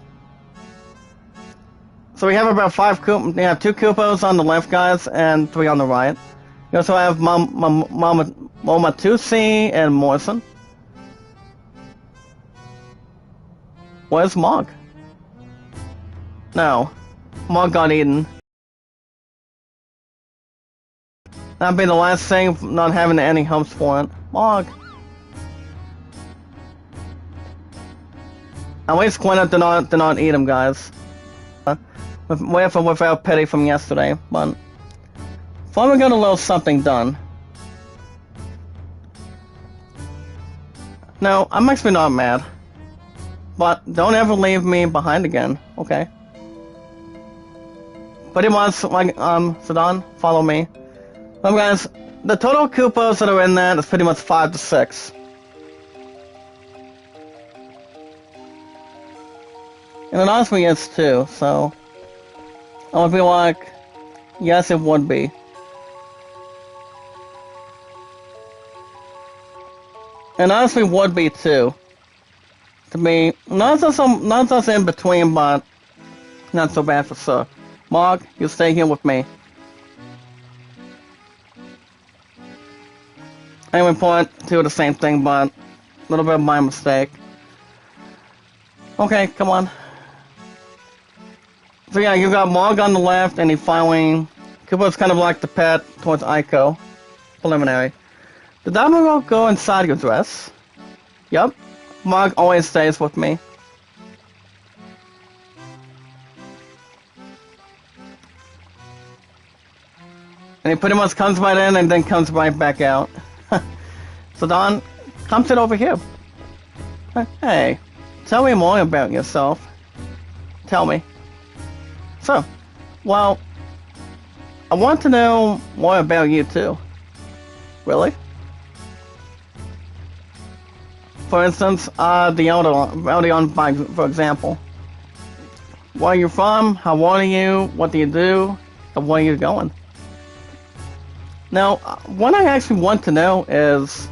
So we have about 5 Koopas. We have 2 Koopas on the left, guys, and 3 on the right. We also have Momatusi and Morrison. Where's Mog? No. Mog got eaten. That'd be the last thing, not having any hopes for it. Mog. At least Quinna did not eat him, guys. Without pity from yesterday, but finally got a little something done. No, I'm actually not mad. But don't ever leave me behind again, okay? Pretty much like Zidane, follow me. But guys, the total Koopas that are in that is pretty much 5 to 6. And it honestly is too, so I would be like, yes, it would be. And honestly would be too. To me, not just in between, but not so bad for sure. Mog, you stay here with me. Anyway, point to the same thing, but a little bit of my mistake. Okay, come on. So yeah, you got Mog on the left, and he finally... Koopa's kind of like the pet towards Aiko. Preliminary. Did that Damaro go inside your dress? Yup. Mog always stays with me. And he pretty much comes right in and then comes right back out. So Don, come sit over here. Hey, tell me more about yourself. Tell me. So, well, I want to know more about you too. Really? For instance, the Eldion, for example. Where are you from? How old are you? What do you do? And where are you going? Now, what I actually want to know is,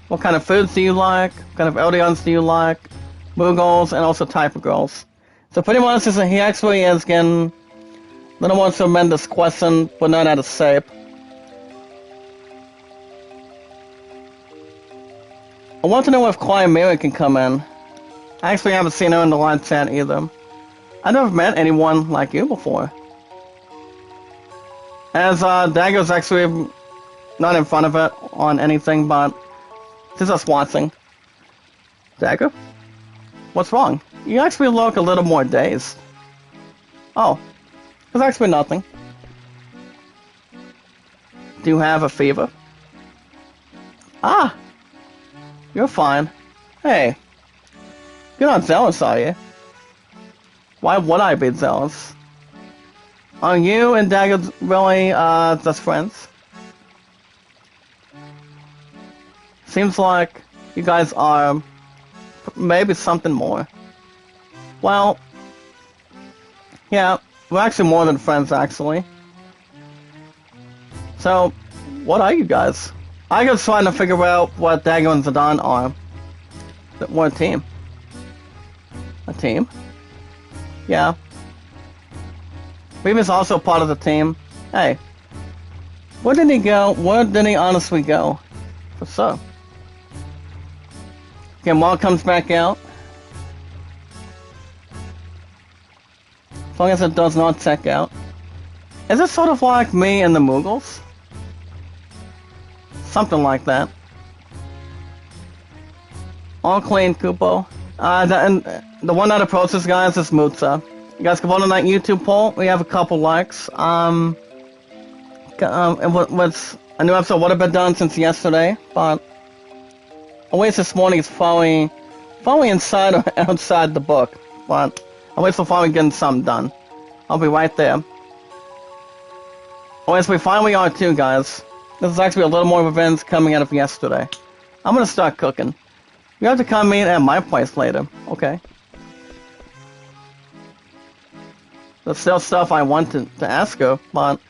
what kind of foods do you like? What kind of Eldions do you like? Moogles, and also type of girls. So pretty much, he actually is getting a little more tremendous question, but not out of shape. I want to know if Clymera can come in. I actually haven't seen her in the live chat either. I've never met anyone like you before. As Dagger's actually not in front of it on anything, but she's just watching. Dagger? What's wrong? You actually look a little more dazed. Oh, there's actually nothing. Do you have a fever? Ah! You're fine. Hey, you're not jealous, are you? Why would I be jealous? Are you and Dagger really, just friends? Seems like you guys are maybe something more. Well, yeah, we're actually more than friends, actually. So, what are you guys? I was trying to figure out what Dagger and Zidane are. What a team. A team? Yeah. Reeva's also part of the team. Hey. Where did he go? Where did he honestly go? For sure. Okay, Maul comes back out. As long as it does not check out. Is it sort of like me and the Moogles? Something like that. All clean, Kupo. The one that approaches guys is Mutsa. You guys can vote on that YouTube poll. We have a couple likes. And what's a new episode would have been done since yesterday, but at least this morning is finally inside or outside the book. But at least we're finally getting something done. I'll be right there. At least we finally are too, guys. This is actually a little more revenge coming out of yesterday. I'm gonna start cooking. You have to come meet at my place later, okay? There's still stuff I want to ask her, but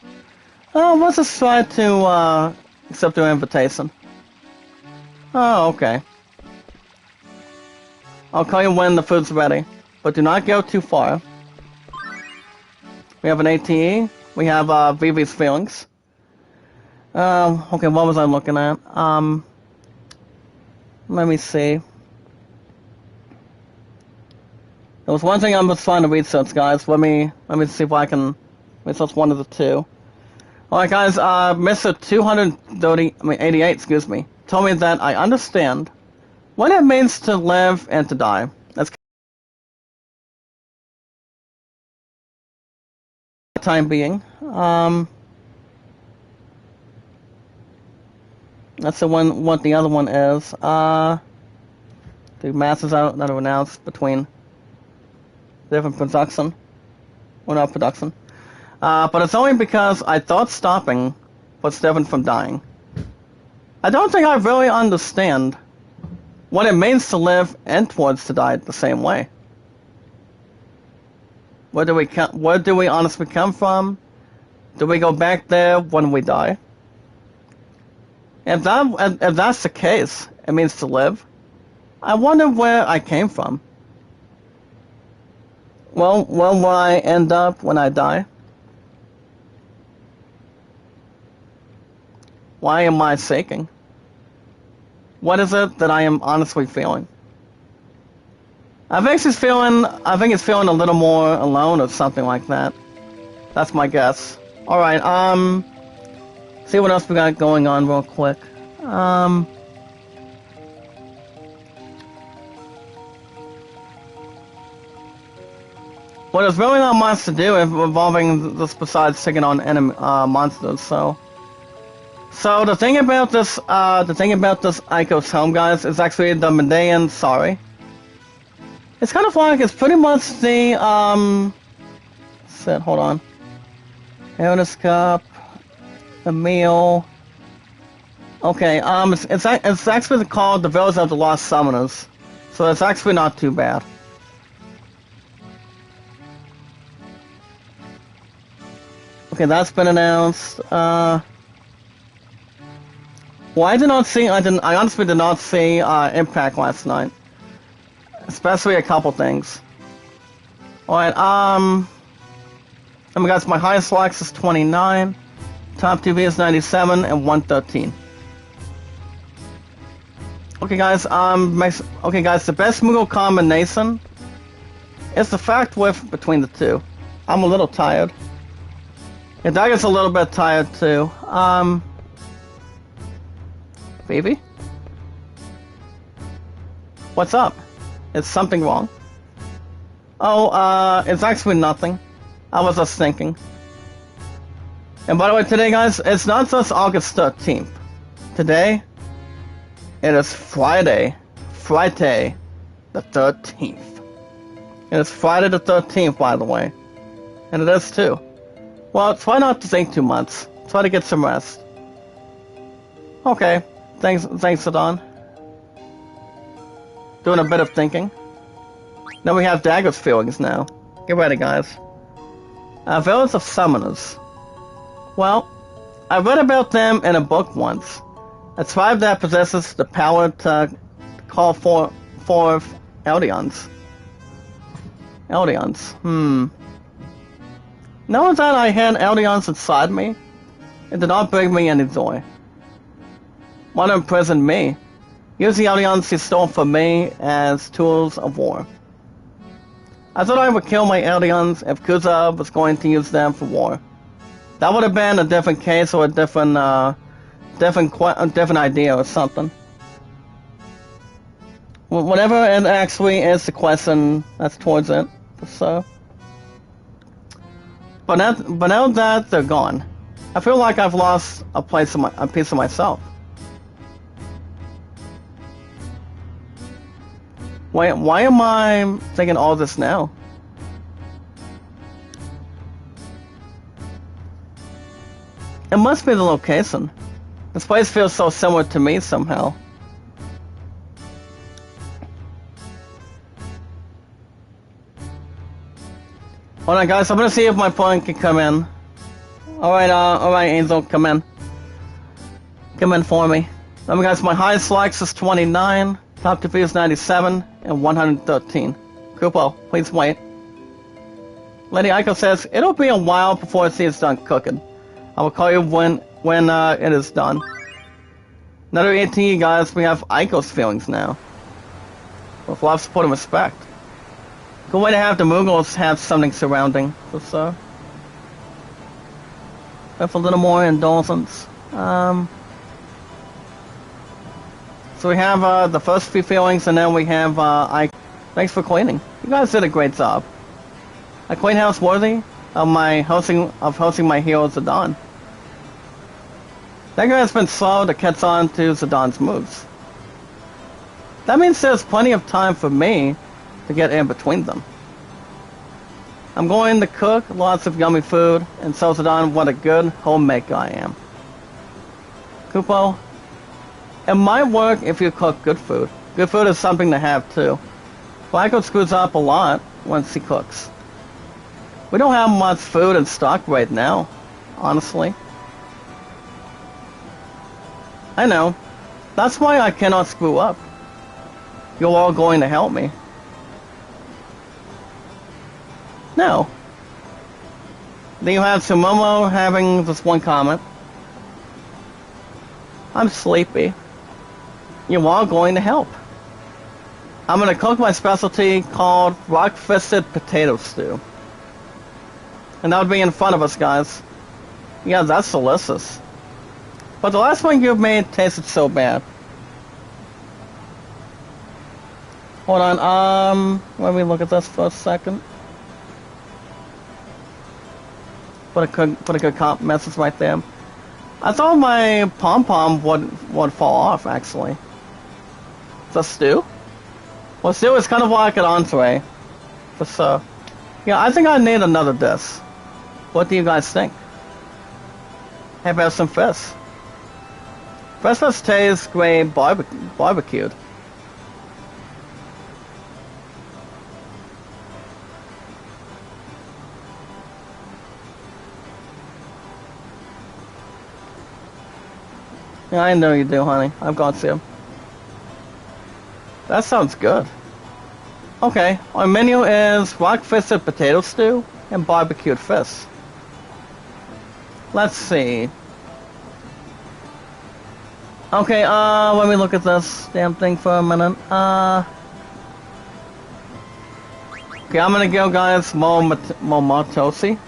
let's just try to accept her invitation. Oh, okay. I'll call you when the food's ready. But do not go too far. We have an ATE. We have Vivi's feelings. Okay, what was I looking at? Let me see. There was one thing I was trying to research, guys. Let me see if I can research one of the two. Alright, guys, Mr. 88, excuse me, told me that I understand what it means to live and to die. That's the time being. That's the one, what the other one is. The masses out that are announced between different production. Well, not production. But it's only because I thought stopping was different from dying. I don't think I really understand what it means to live and towards to die the same way. Where do we honestly come from? Do we go back there when we die? If that's the case, it means to live. I wonder where I came from. Well, where will I end up when I die? Why am I seeking? What is it that I am honestly feeling? I think it's feeling a little more alone or something like that. That's my guess. Alright, see what else we got going on real quick. Well, there's really not much to do involving this besides taking on enemy monsters. So the thing about this Aiko's home, guys, is actually the Medean Sari. It's kind of like it's pretty much the hold on, Heroes Cup, the meal. Okay, it's actually called the Village of the Lost Summoners, so it's actually not too bad. Okay, that's been announced. Well, I honestly did not see Impact last night, especially a couple things. All right, and we got my highest likes is 29, top TV is 97 and 113. Okay, guys. The best Moogle combination is the fact width between the two. I'm a little tired. Yeah, Dagger's a little bit tired too. Baby? What's up? Is something wrong? Oh, it's actually nothing. I was just thinking. And by the way, today, guys, it's not just August 13th. Today, it is Friday the 13th. It is Friday the 13th, by the way. And it is too. Well, try not to think too much. Try to get some rest. Okay. Thanks, Sadon. Doing a bit of thinking. Now we have Dagger's feelings now. Get ready, guys. Village of Summoners. Well, I read about them in a book once. A tribe that possesses the power to call forth Eldians. Knowing that I had Eldians inside me, it did not bring me any joy. Want to imprison me, use the Eldians he stole from me as tools of war. I thought I would kill my Eldians if Kuza was going to use them for war. That would have been a different case or a different idea or something. Whatever it actually is the question that's towards it. So, but now that they're gone, I feel like I've lost a piece of myself. Why am I thinking all this now? It must be the location. This place feels so similar to me somehow. Hold on, guys. I'm gonna see if my point can come in. Alright, Angel, come in. Come in for me. Guys, my highest likes is 29. Top to is 97 and 113. Kupo, please wait. Lady Aiko says, it'll be a while before I see it's done cooking. I will call you when it is done. Another 18, guys, we have Aiko's feelings now. With love, support, and respect. Good way to have the Moogles have something surrounding this, with a little more indulgence. So we have the first few feelings, and then we have Aiko. Thanks for cleaning. You guys did a great job. A clean house worthy of hosting my hero Zidane. That guy has been slow to catch on to Zidane's moves. That means there's plenty of time for me to get in between them. I'm going to cook lots of yummy food and tell Zidane what a good homemaker I am. Kupo, it might work if you cook good food. Good food is something to have too. Aiko screws up a lot once he cooks. We don't have much food in stock right now, honestly. I know. That's why I cannot screw up. You're all going to help me. No. Then you have Sumomo having this one comment. I'm sleepy. You're all going to help. I'm going to cook my specialty called rock-fisted potato stew. And that would be in front of us, guys. Yeah, that's delicious. But the last one you made tasted so bad. Hold on, let me look at this for a second. Put a good comp message right there. I thought my pom-pom would fall off, actually. The stew? Well, stew is kind of like an entree. But, yeah, I think I need another dish. What do you guys think? How about some fish? Fish tastes great barbecued. Yeah, I know you do, honey. I've got you. That sounds good. Okay, our menu is rock-fisted potato stew and barbecued fish. Let's see. Okay, let me look at this damn thing for a minute. Okay, I'm gonna go, guys, Momatosi.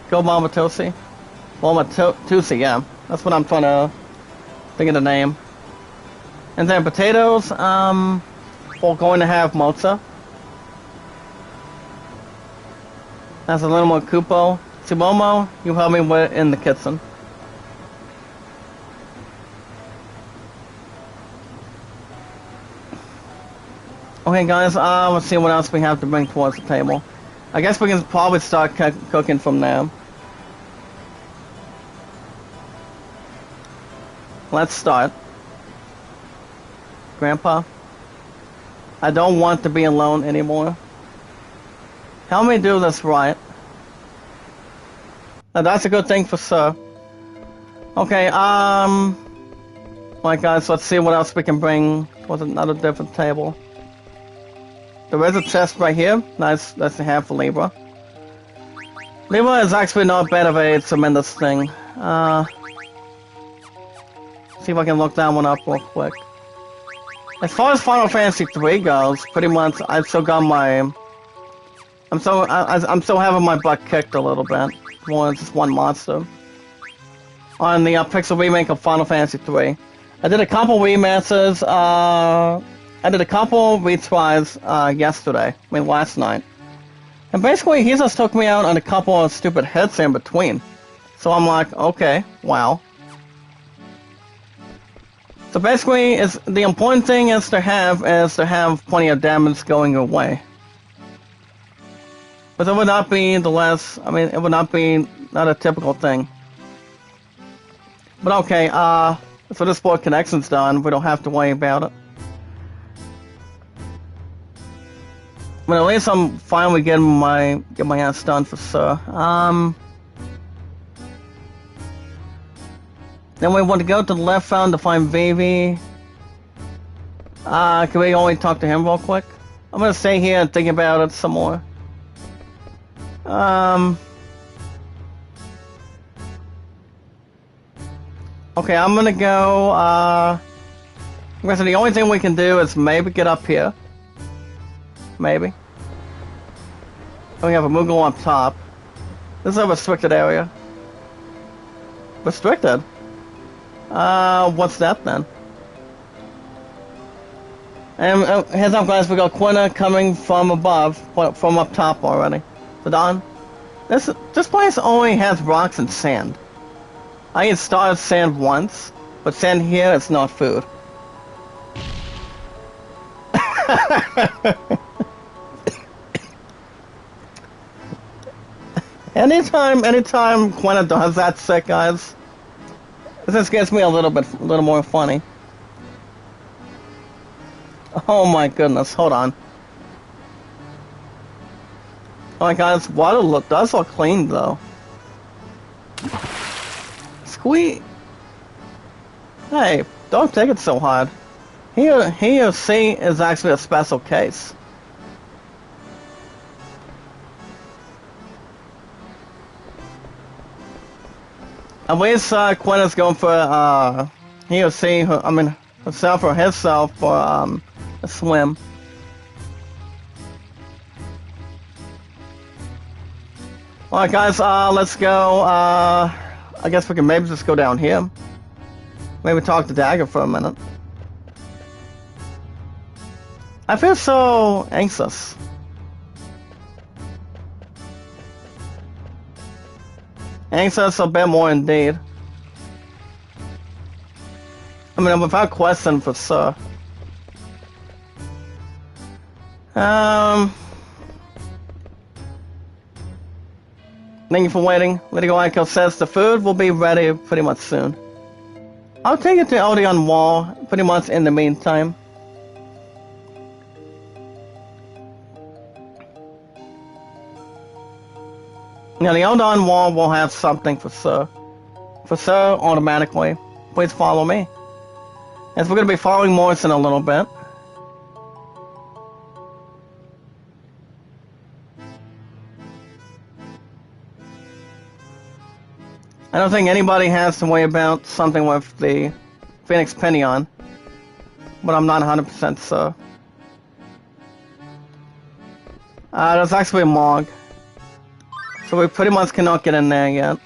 Go Momatosi. Momatosi, yeah. That's what I'm trying to think of the name. And then potatoes, we're going to have mozza. That's a little more Kupo. Sumomo, you help me with in the kitchen. Okay, guys, let's see what else we have to bring towards the table. I guess we can probably start cooking from now. Let's start. Grandpa, I don't want to be alone anymore. Help me do this right. Now that's a good thing for sir. Okay, alright guys, let's see what else we can bring with another different table. There is a chest right here. Nice, that's a hand for Libra. Libra is actually not bad of a tremendous thing. See if I can look that one up real quick. As far as Final Fantasy 3 goes, pretty much I've still got my... I'm still having my butt kicked a little bit. More than just one monster. On the Pixel remake of Final Fantasy 3. I did a couple remasters, I did a couple retries, yesterday. I mean, last night. And basically, he just took me out on a couple of stupid hits in between. So I'm like, okay, wow. So basically, the important thing is to have plenty of damage going your way. But it would not be it would not be not a typical thing. But okay, so this board connection's done, we don't have to worry about it. But at least I'm finally getting my ass done for sure. Then we want to go to the left found to find Vivi. Can we only talk to him real quick? I'm gonna stay here and think about it some more. Okay, I'm gonna go, so the only thing we can do is maybe get up here. Maybe. We have a Moogle up top. This is a restricted area. Restricted? What's that then? And heads up guys, we got Quina coming from above, from up top already. So Don, this place only has rocks and sand. I can start sand once, but sand here is not food. Anytime Quina does that shit, guys, this just gets me a little more funny. Oh my goodness, hold on. Oh my god, this water does look clean though. Squeak! Hey, don't take it so hard. He or she is actually a special case. At least Quina's going for he or she, herself or himself for a swim. Alright guys, let's go. I guess we can maybe just go down here. Maybe talk to Dagger for a minute. I feel so anxious. Anxious a bit more indeed. I mean, without question for sure. Thank you for waiting. Lady Echo says the food will be ready pretty much soon. I'll take it to Eldion Wall pretty much in the meantime. Now the Eldion Wall will have something for sure. For sure, automatically. Please follow me. As we're going to be following Morris in a little bit. I don't think anybody has to worry about something with the Phoenix Pinion, but I'm not 100% sure. There's actually a Mog, so we pretty much cannot get in there yet.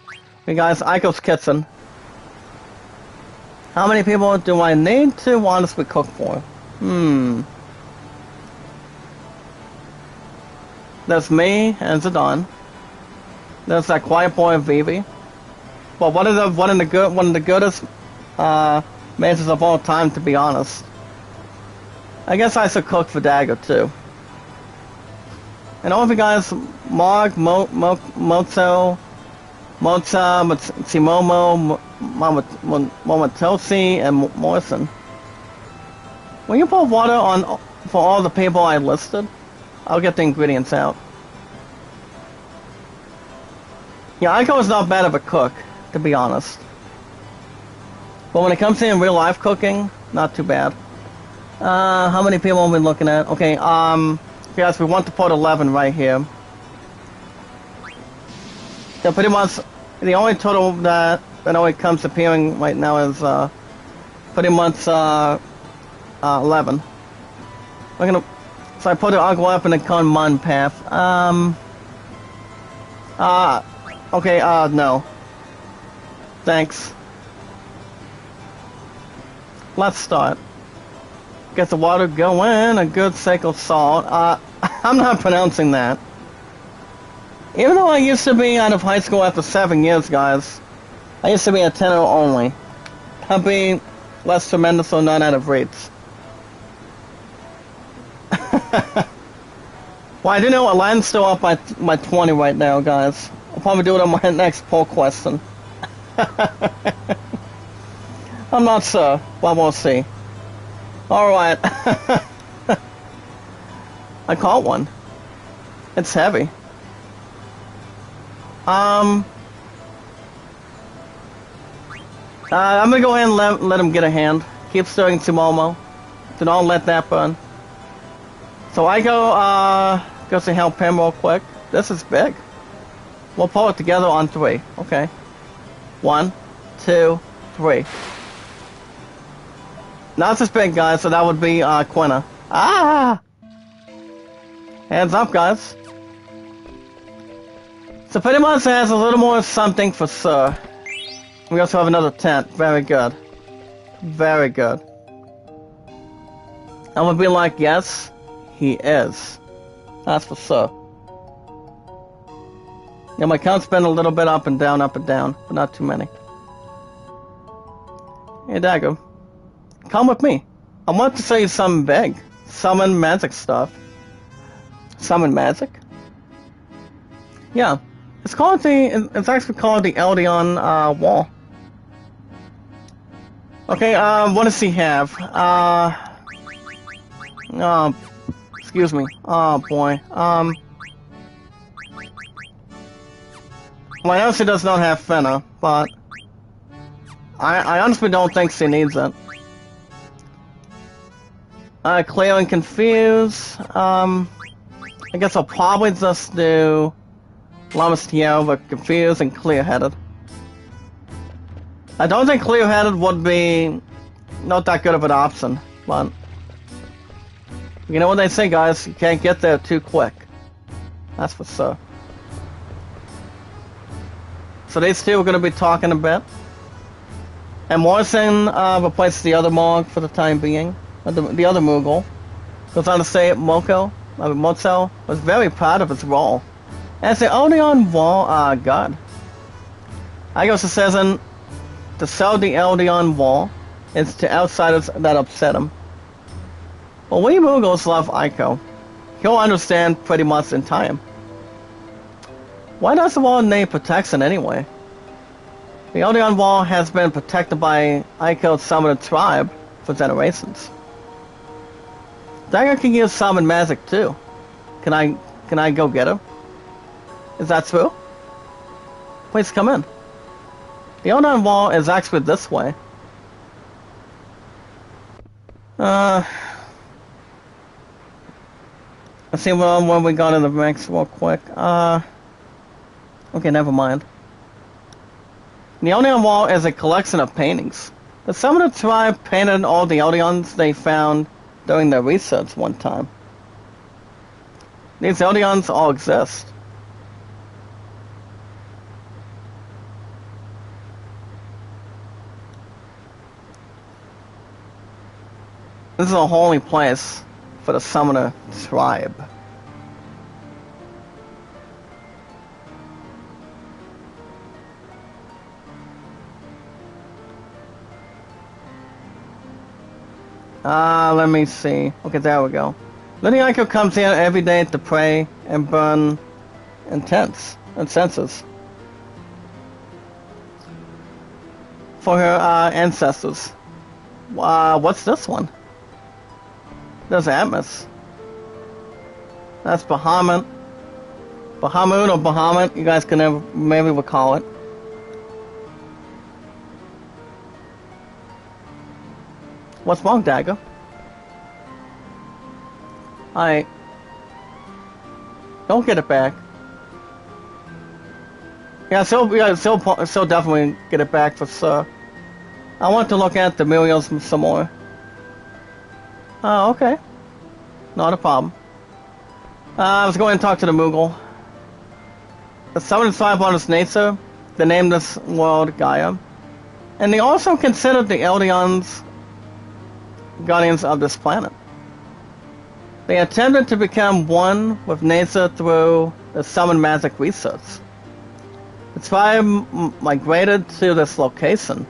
Hey guys, Aiko's Kitchen. How many people do I need to honestly cook for? There's me and Zidane. There's that quiet boy Vivi. Well, one of the goodest mages of all time, to be honest. I guess I should cook for Dagger too. And all of you guys, Mog, Moto, Mota, Simomo, Momatosi, and Morrison. Will you pour water on for all the people I listed? I'll get the ingredients out. Yeah, Aiko is not bad of a cook, to be honest. But when it comes to in real life cooking, not too bad. How many people are we looking at? Okay, yes, we want to put 11 right here. So pretty much, the only total that only comes appearing right now is, pretty much, 11. We're gonna, so I put the Uncle up in the Kunmun path. Okay, no. Thanks. Let's start. Get the water going, a good sake of salt. I'm not pronouncing that. Even though I used to be out of high school after 7 years, guys, I used to be a tenor only. I'll be less tremendous or none out of rates. Well, I do know Aladdin's still up by 20 right now, guys. I'll probably do it on my next poll question. I'm not sure, but we'll see. Alright. I caught one. It's heavy. I'm gonna go ahead and let him get a hand. Keep stirring Tsumomo. Do not let that burn. So I go to help him real quick. This is big. We'll pull it together on 3. Okay. 1, 2, 3. Not this big, guys, so that would be Quina. Ah! Hands up, guys. So pretty much it has a little more something for Sir. We also have another tent. Very good. Very good. I would be like, yes, he is. That's for Sir. Yeah, my count's been a little bit up and down, but not too many. Hey, Dagger. Come with me. I want to show you something big. Summon magic stuff. Summon magic? Yeah. It's actually called the Eldion Wall. Okay, what does he have? Excuse me. Oh boy. Well, I know she does not have Finna, but I honestly don't think she needs it. Clear and confuse. I guess I'll probably just do Lamastiel, but confused and clear-headed. I don't think clear-headed would be not that good of an option, but you know what they say, guys, you can't get there too quick. That's for sure. So these two are going to be talking a bit. And Morrison replaced the other Mog for the time being. The other Moogle. Goes on to say Mozo was very proud of his role. As the Eldion Wall god. Aigos says to sell the Eldion Wall is to outsiders that upset him. Well, we Moogles love Aiko. He'll understand pretty much in time. Why does the wall need protection anyway? The Eldion Wall has been protected by Aiko's summoner tribe for generations. Dagger can use summon magic too. Can I go get her? Is that true? Please come in. The Eldion Wall is actually this way. Let's see where we got in the ranks real quick. Okay, never mind. The Eldion Wall is a collection of paintings. The Summoner tribe painted all the Eldions they found during their research one time. These Eldions all exist. This is a holy place for the Summoner tribe. Let me see. Okay, there we go. Lady Aiko comes here every day to pray and burn incenses for her ancestors. What's this one? There's Atmos. That's Bahamut. Bahamut or Bahamut, you guys can maybe recall it. What's wrong, Dagger? Don't get it back. Yeah, she'll definitely get it back for sure. I want to look at the Muriels some more. Oh, okay. Not a problem. I was going to talk to the Moogle. The Summoner tribe on its nature, they named this world Gaia. And they also considered the Eldions guardians of this planet. They attempted to become one with nature through the summon magic research. The tribe migrated to this location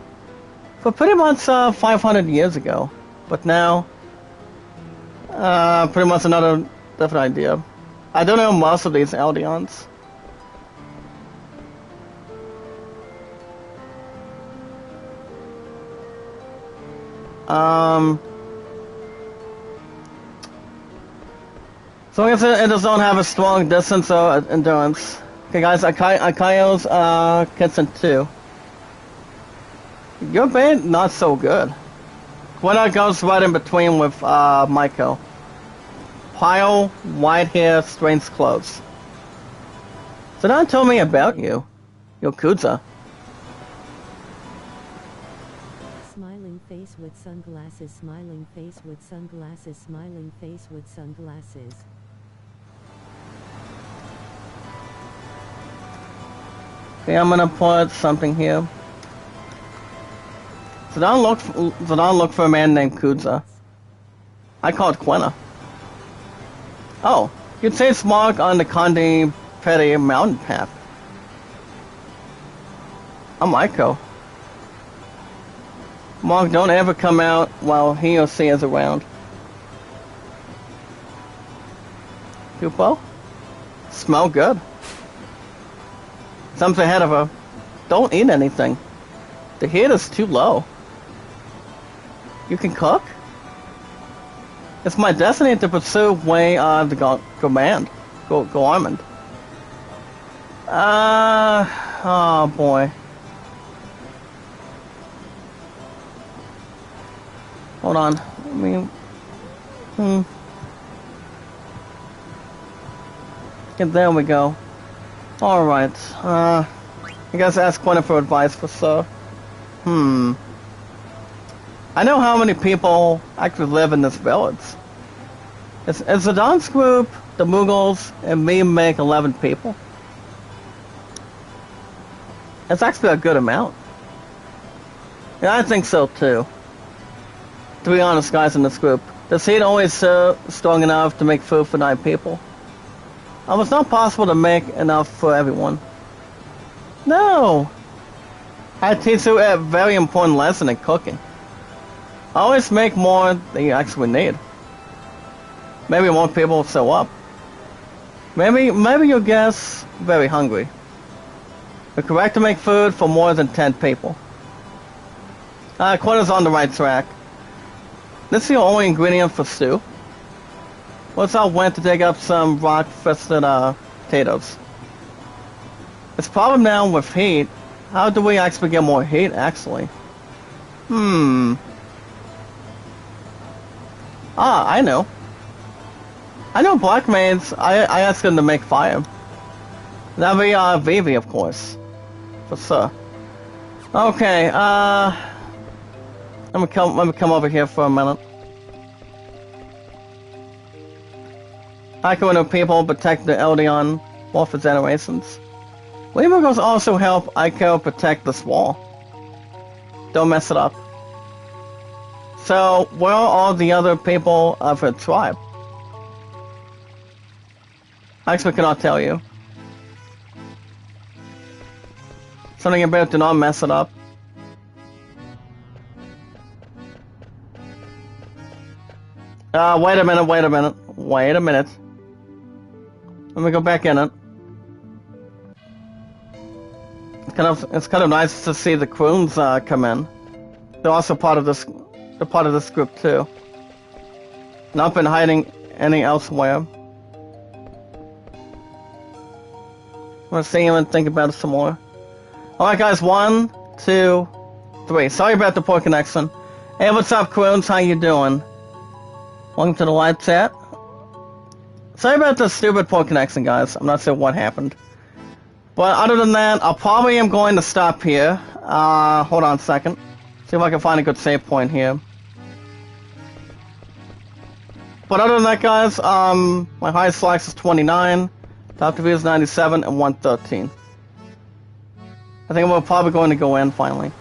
for pretty much 500 years ago, but now pretty much another different idea. I don't know most of these Eldions. So I guess it does not have a strong distance or endurance. Okay guys, Aikayo's Kitsen 2. Your bait, not so good. Gwenna goes right in between with Maiko. Pile, white hair, strange clothes. Zidane told me about you. Yakuza. Smiling face with sunglasses, smiling face with sunglasses, smiling face with sunglasses. Okay, I'm gonna put something here. Zidane look for a man named Kudza. I called Gwenna. Oh, you'd say it's marked on the Condi Petty mountain path. I'm Maiko. Mark, don't ever come out while he or she is around. Kupo? Smell good. Something's ahead of her. Don't eat anything. The heat is too low. You can cook? It's my destiny to pursue way of the command. Garment. Oh boy. Hold on. I mean, Yeah, there we go. Alright. I guess ask Gwenna for advice for sir. I know how many people actually live in this village. It's the Don's group, the Mughals, and me make 11 people. It's actually a good amount. Yeah, I think so too. To be honest, guys, in this group, the seed always strong enough to make food for 9 people. It's not possible to make enough for everyone. No! I teach you a very important lesson in cooking. Always make more than you actually need. Maybe more people will show up. Maybe you'll guess very hungry. You're correct to make food for more than 10 people. Gwenna's on the right track. This is your only ingredient for stew. What's I went to dig up some rock-fisted potatoes. It's problem now with heat. How do we actually get more heat, actually? I know. I know black maids. I asked them to make fire. That'll be Vivi, of course. For sure. Okay, let me come over here for a minute. Aiko people protect the Eldion wall for generations. Lemurgos also help Aiko protect this wall. Don't mess it up. So, where are all the other people of her tribe? I actually cannot tell you. Something about do not mess it up. Wait a minute. Let me go back in it. It's kind of nice to see the Croons come in. They're also part of this. They're part of this group too. Not been hiding any elsewhere. I'm gonna see him and think about it some more. Alright guys, 1, 2, 3. Sorry about the poor connection. Hey, what's up, Croons? How you doing? Welcome to the live chat. Sorry about the stupid poor connection, guys. I'm not sure what happened. But other than that, I probably am going to stop here. Hold on a second. See if I can find a good save point here. But other than that, guys, my highest likes is 29, top to views is 97, and 113. I think we're probably going to go in finally.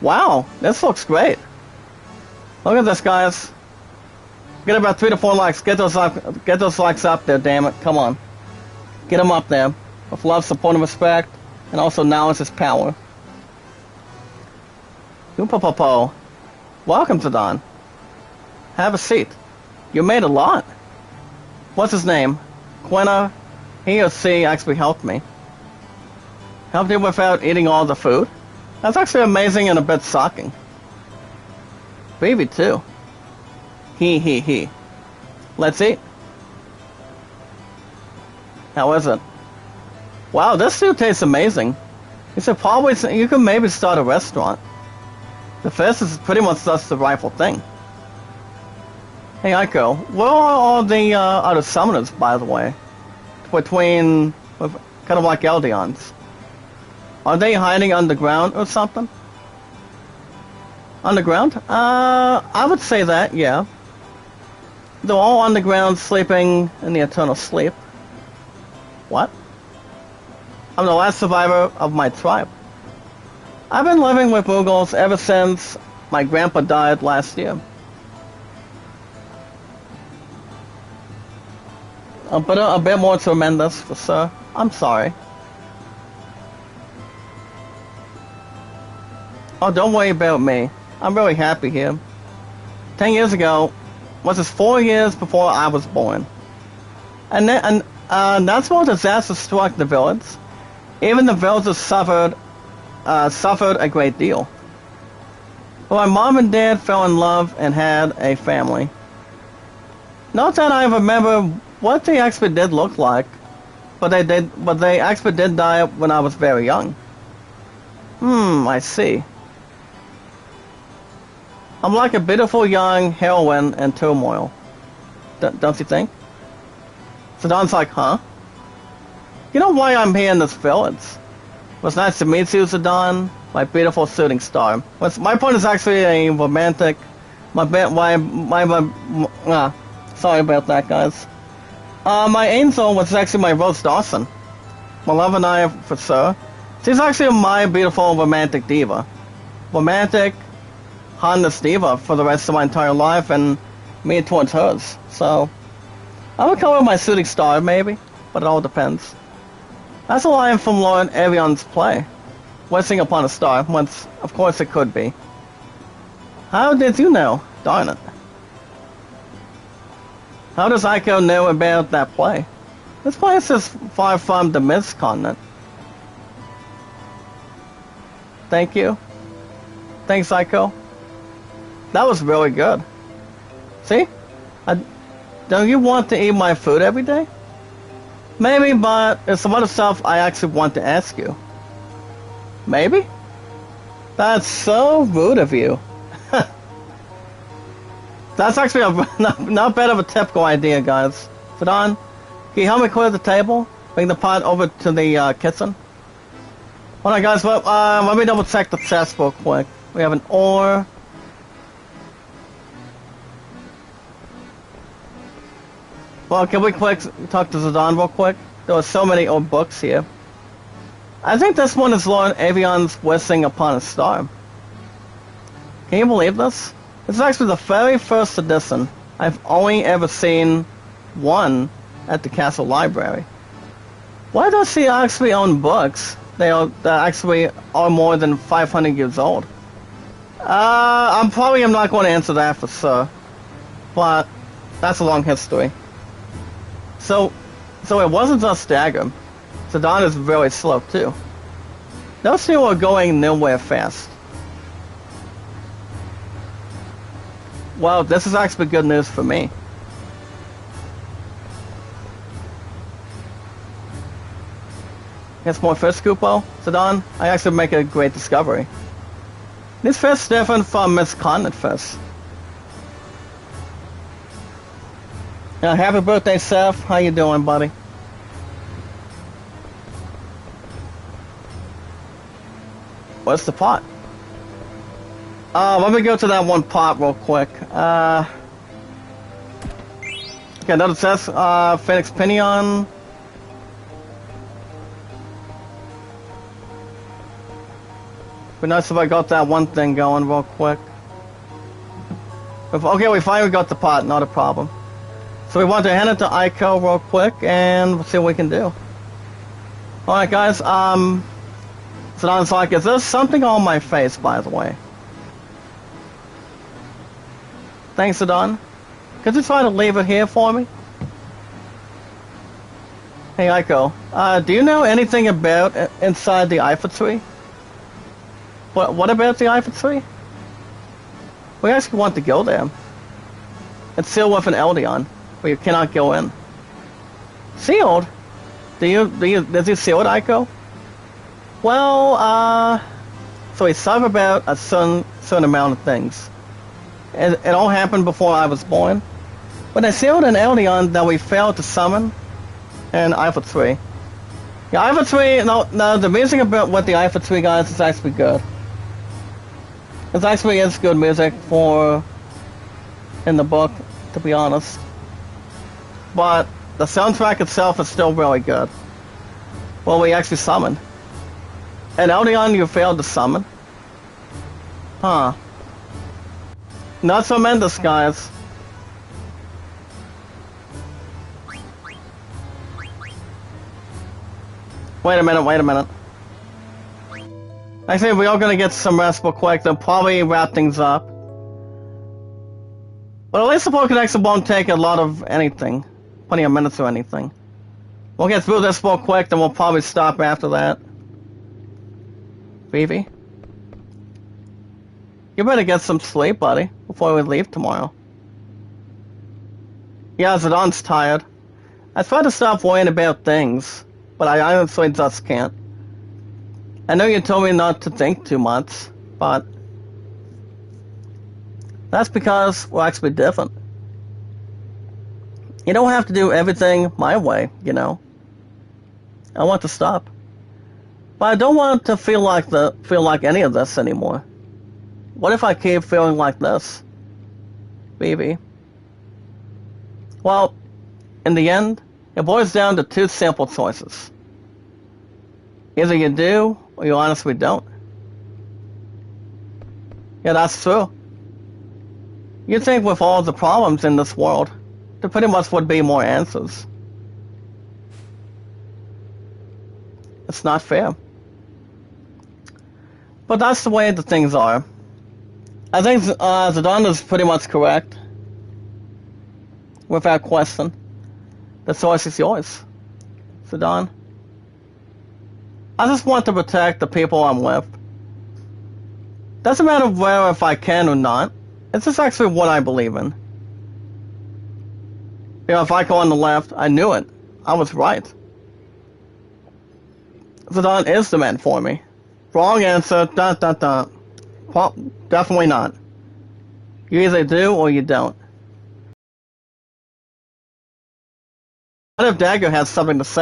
Wow, this looks great. Look at this, guys. Get about 3 to 4 likes. Get those likes up there, damn it. Come on. Get them up there. With love, support, and respect. And also knowledge is power. Yupapopo. Welcome to Don. Have a seat. You made a lot. What's his name? Gwenna. He or she actually helped me. Helped you without eating all the food? That's actually amazing and a bit shocking. Baby too. He. Let's eat. How is it? Wow, this food tastes amazing. You could maybe start a restaurant. The fish is pretty much just the rightful thing. Hey, Aiko, where are all the other summoners, by the way? Between, kind of like Eldions. Are they hiding underground or something? Underground? I would say that, yeah. They're all underground, sleeping in the eternal sleep. What? I'm the last survivor of my tribe. I've been living with Moogles ever since my grandpa died last year. But a bit more tremendous, for sure. I'm sorry. Oh, don't worry about me. I'm really happy here. 10 years ago, was just 4 years before I was born. And natural disaster struck the village. Even the villagers suffered a great deal. But my mom and dad fell in love and had a family. Not that I remember what they actually did look like, but they actually did die when I was very young. I see. I'm like a beautiful young heroine in turmoil. Don't you think? So Don's like, huh? You know why I'm here in this village? It was nice to meet you, Zidane, my beautiful shooting star. My point is actually a romantic. Sorry about that, guys. My angel was actually my Rose Dawson. My love and I, for sure. She's actually my beautiful romantic diva. Romantic, harmless diva for the rest of my entire life, and me towards hers. So, I would call her my shooting star, maybe, but it all depends. That's a line from Lord Avion's play. Wishing upon a star, once, of course it could be. How did you know? Darn it. How does Aiko know about that play? This place is far from the Mist Continent. Thank you. Thanks, Aiko. That was really good. See? Don't you want to eat my food every day? Maybe, but there's some other stuff I actually want to ask you. Maybe? That's so rude of you. That's actually not bad of a typical idea, guys. Zidane, can you help me clear the table? Bring the pot over to the kitchen. Hold on, guys. Let me double check the chest real quick. We have an ore. Well, can we talk to Zidane real quick? There are so many old books here. I think this one is Lord Avion's Wishing Upon a Star. Can you believe this? This is actually the very first edition. I've only ever seen one at the castle library. Why does she actually own books that actually are more than 500 years old? I'm not going to answer that for sure. But that's a long history. So it wasn't just Dagger. Zidane is very slow too. Those two are going nowhere fast. Well, this is actually good news for me. Yes, more fish, Kupo. Zidane, I actually make a great discovery. This fish is different from Mist Continent fish. Happy birthday, Seth. How you doing, buddy? What's the pot? Let me go to that one pot real quick. Okay, another test. Phoenix Pinion. Be nice if I got that one thing going real quick. Okay, we finally got the pot. Not a problem. So we want to hand it to Aiko real quick, and we'll see what we can do. Alright, guys, Zidane's like, is there something on my face, by the way? Thanks, Zidane. Could you try to leave it here for me? Hey, Aiko, do you know anything about inside the Eiffel Tree? What about the Eiffel Tree? We actually want to go there. It's sealed with an Eldion, where you cannot go in. Sealed? Does he seal it, Aiko? Well, so he's sorry about a certain amount of things. It all happened before I was born. But I sealed an Eldion that we failed to summon in Alpha 3. Yeah, Alpha 3, no, the music about what the Alpha 3 guys is actually good. It actually is good music for in the book, to be honest. But the soundtrack itself is still really good. Well, we actually summoned. And Eldion you failed to summon? Huh. Not tremendous, guys. Wait a minute. I think we are gonna get some rest real quick, then probably wrap things up. But at least the Pokédex won't take a lot of anything. Plenty of minutes or anything. We'll get through this real quick, then we'll probably stop after that. Vivi? You better get some sleep, buddy, before we leave tomorrow. Yeah, Zidon's tired. I try to stop worrying about things, but I honestly just can't. I know you told me not to think too much, but that's because we're actually different. You don't have to do everything my way, you know. I want to stop. But I don't want to feel like any of this anymore. What if I keep feeling like this? Baby. Well, in the end, it boils down to two simple choices. Either you do, or you honestly don't. Yeah, that's true. You'd think with all the problems in this world, there pretty much would be more answers. It's not fair. But that's the way the things are. I think Zidane is pretty much correct. Without question. The choice is yours, Zidane. I just want to protect the people I'm with. Doesn't matter where if I can or not. It's just actually what I believe in. You know, if I go on the left, I knew it. I was right. Zidane is the man for me. Wrong answer, Well, definitely not. You either do or you don't. What if Dagger has something to say?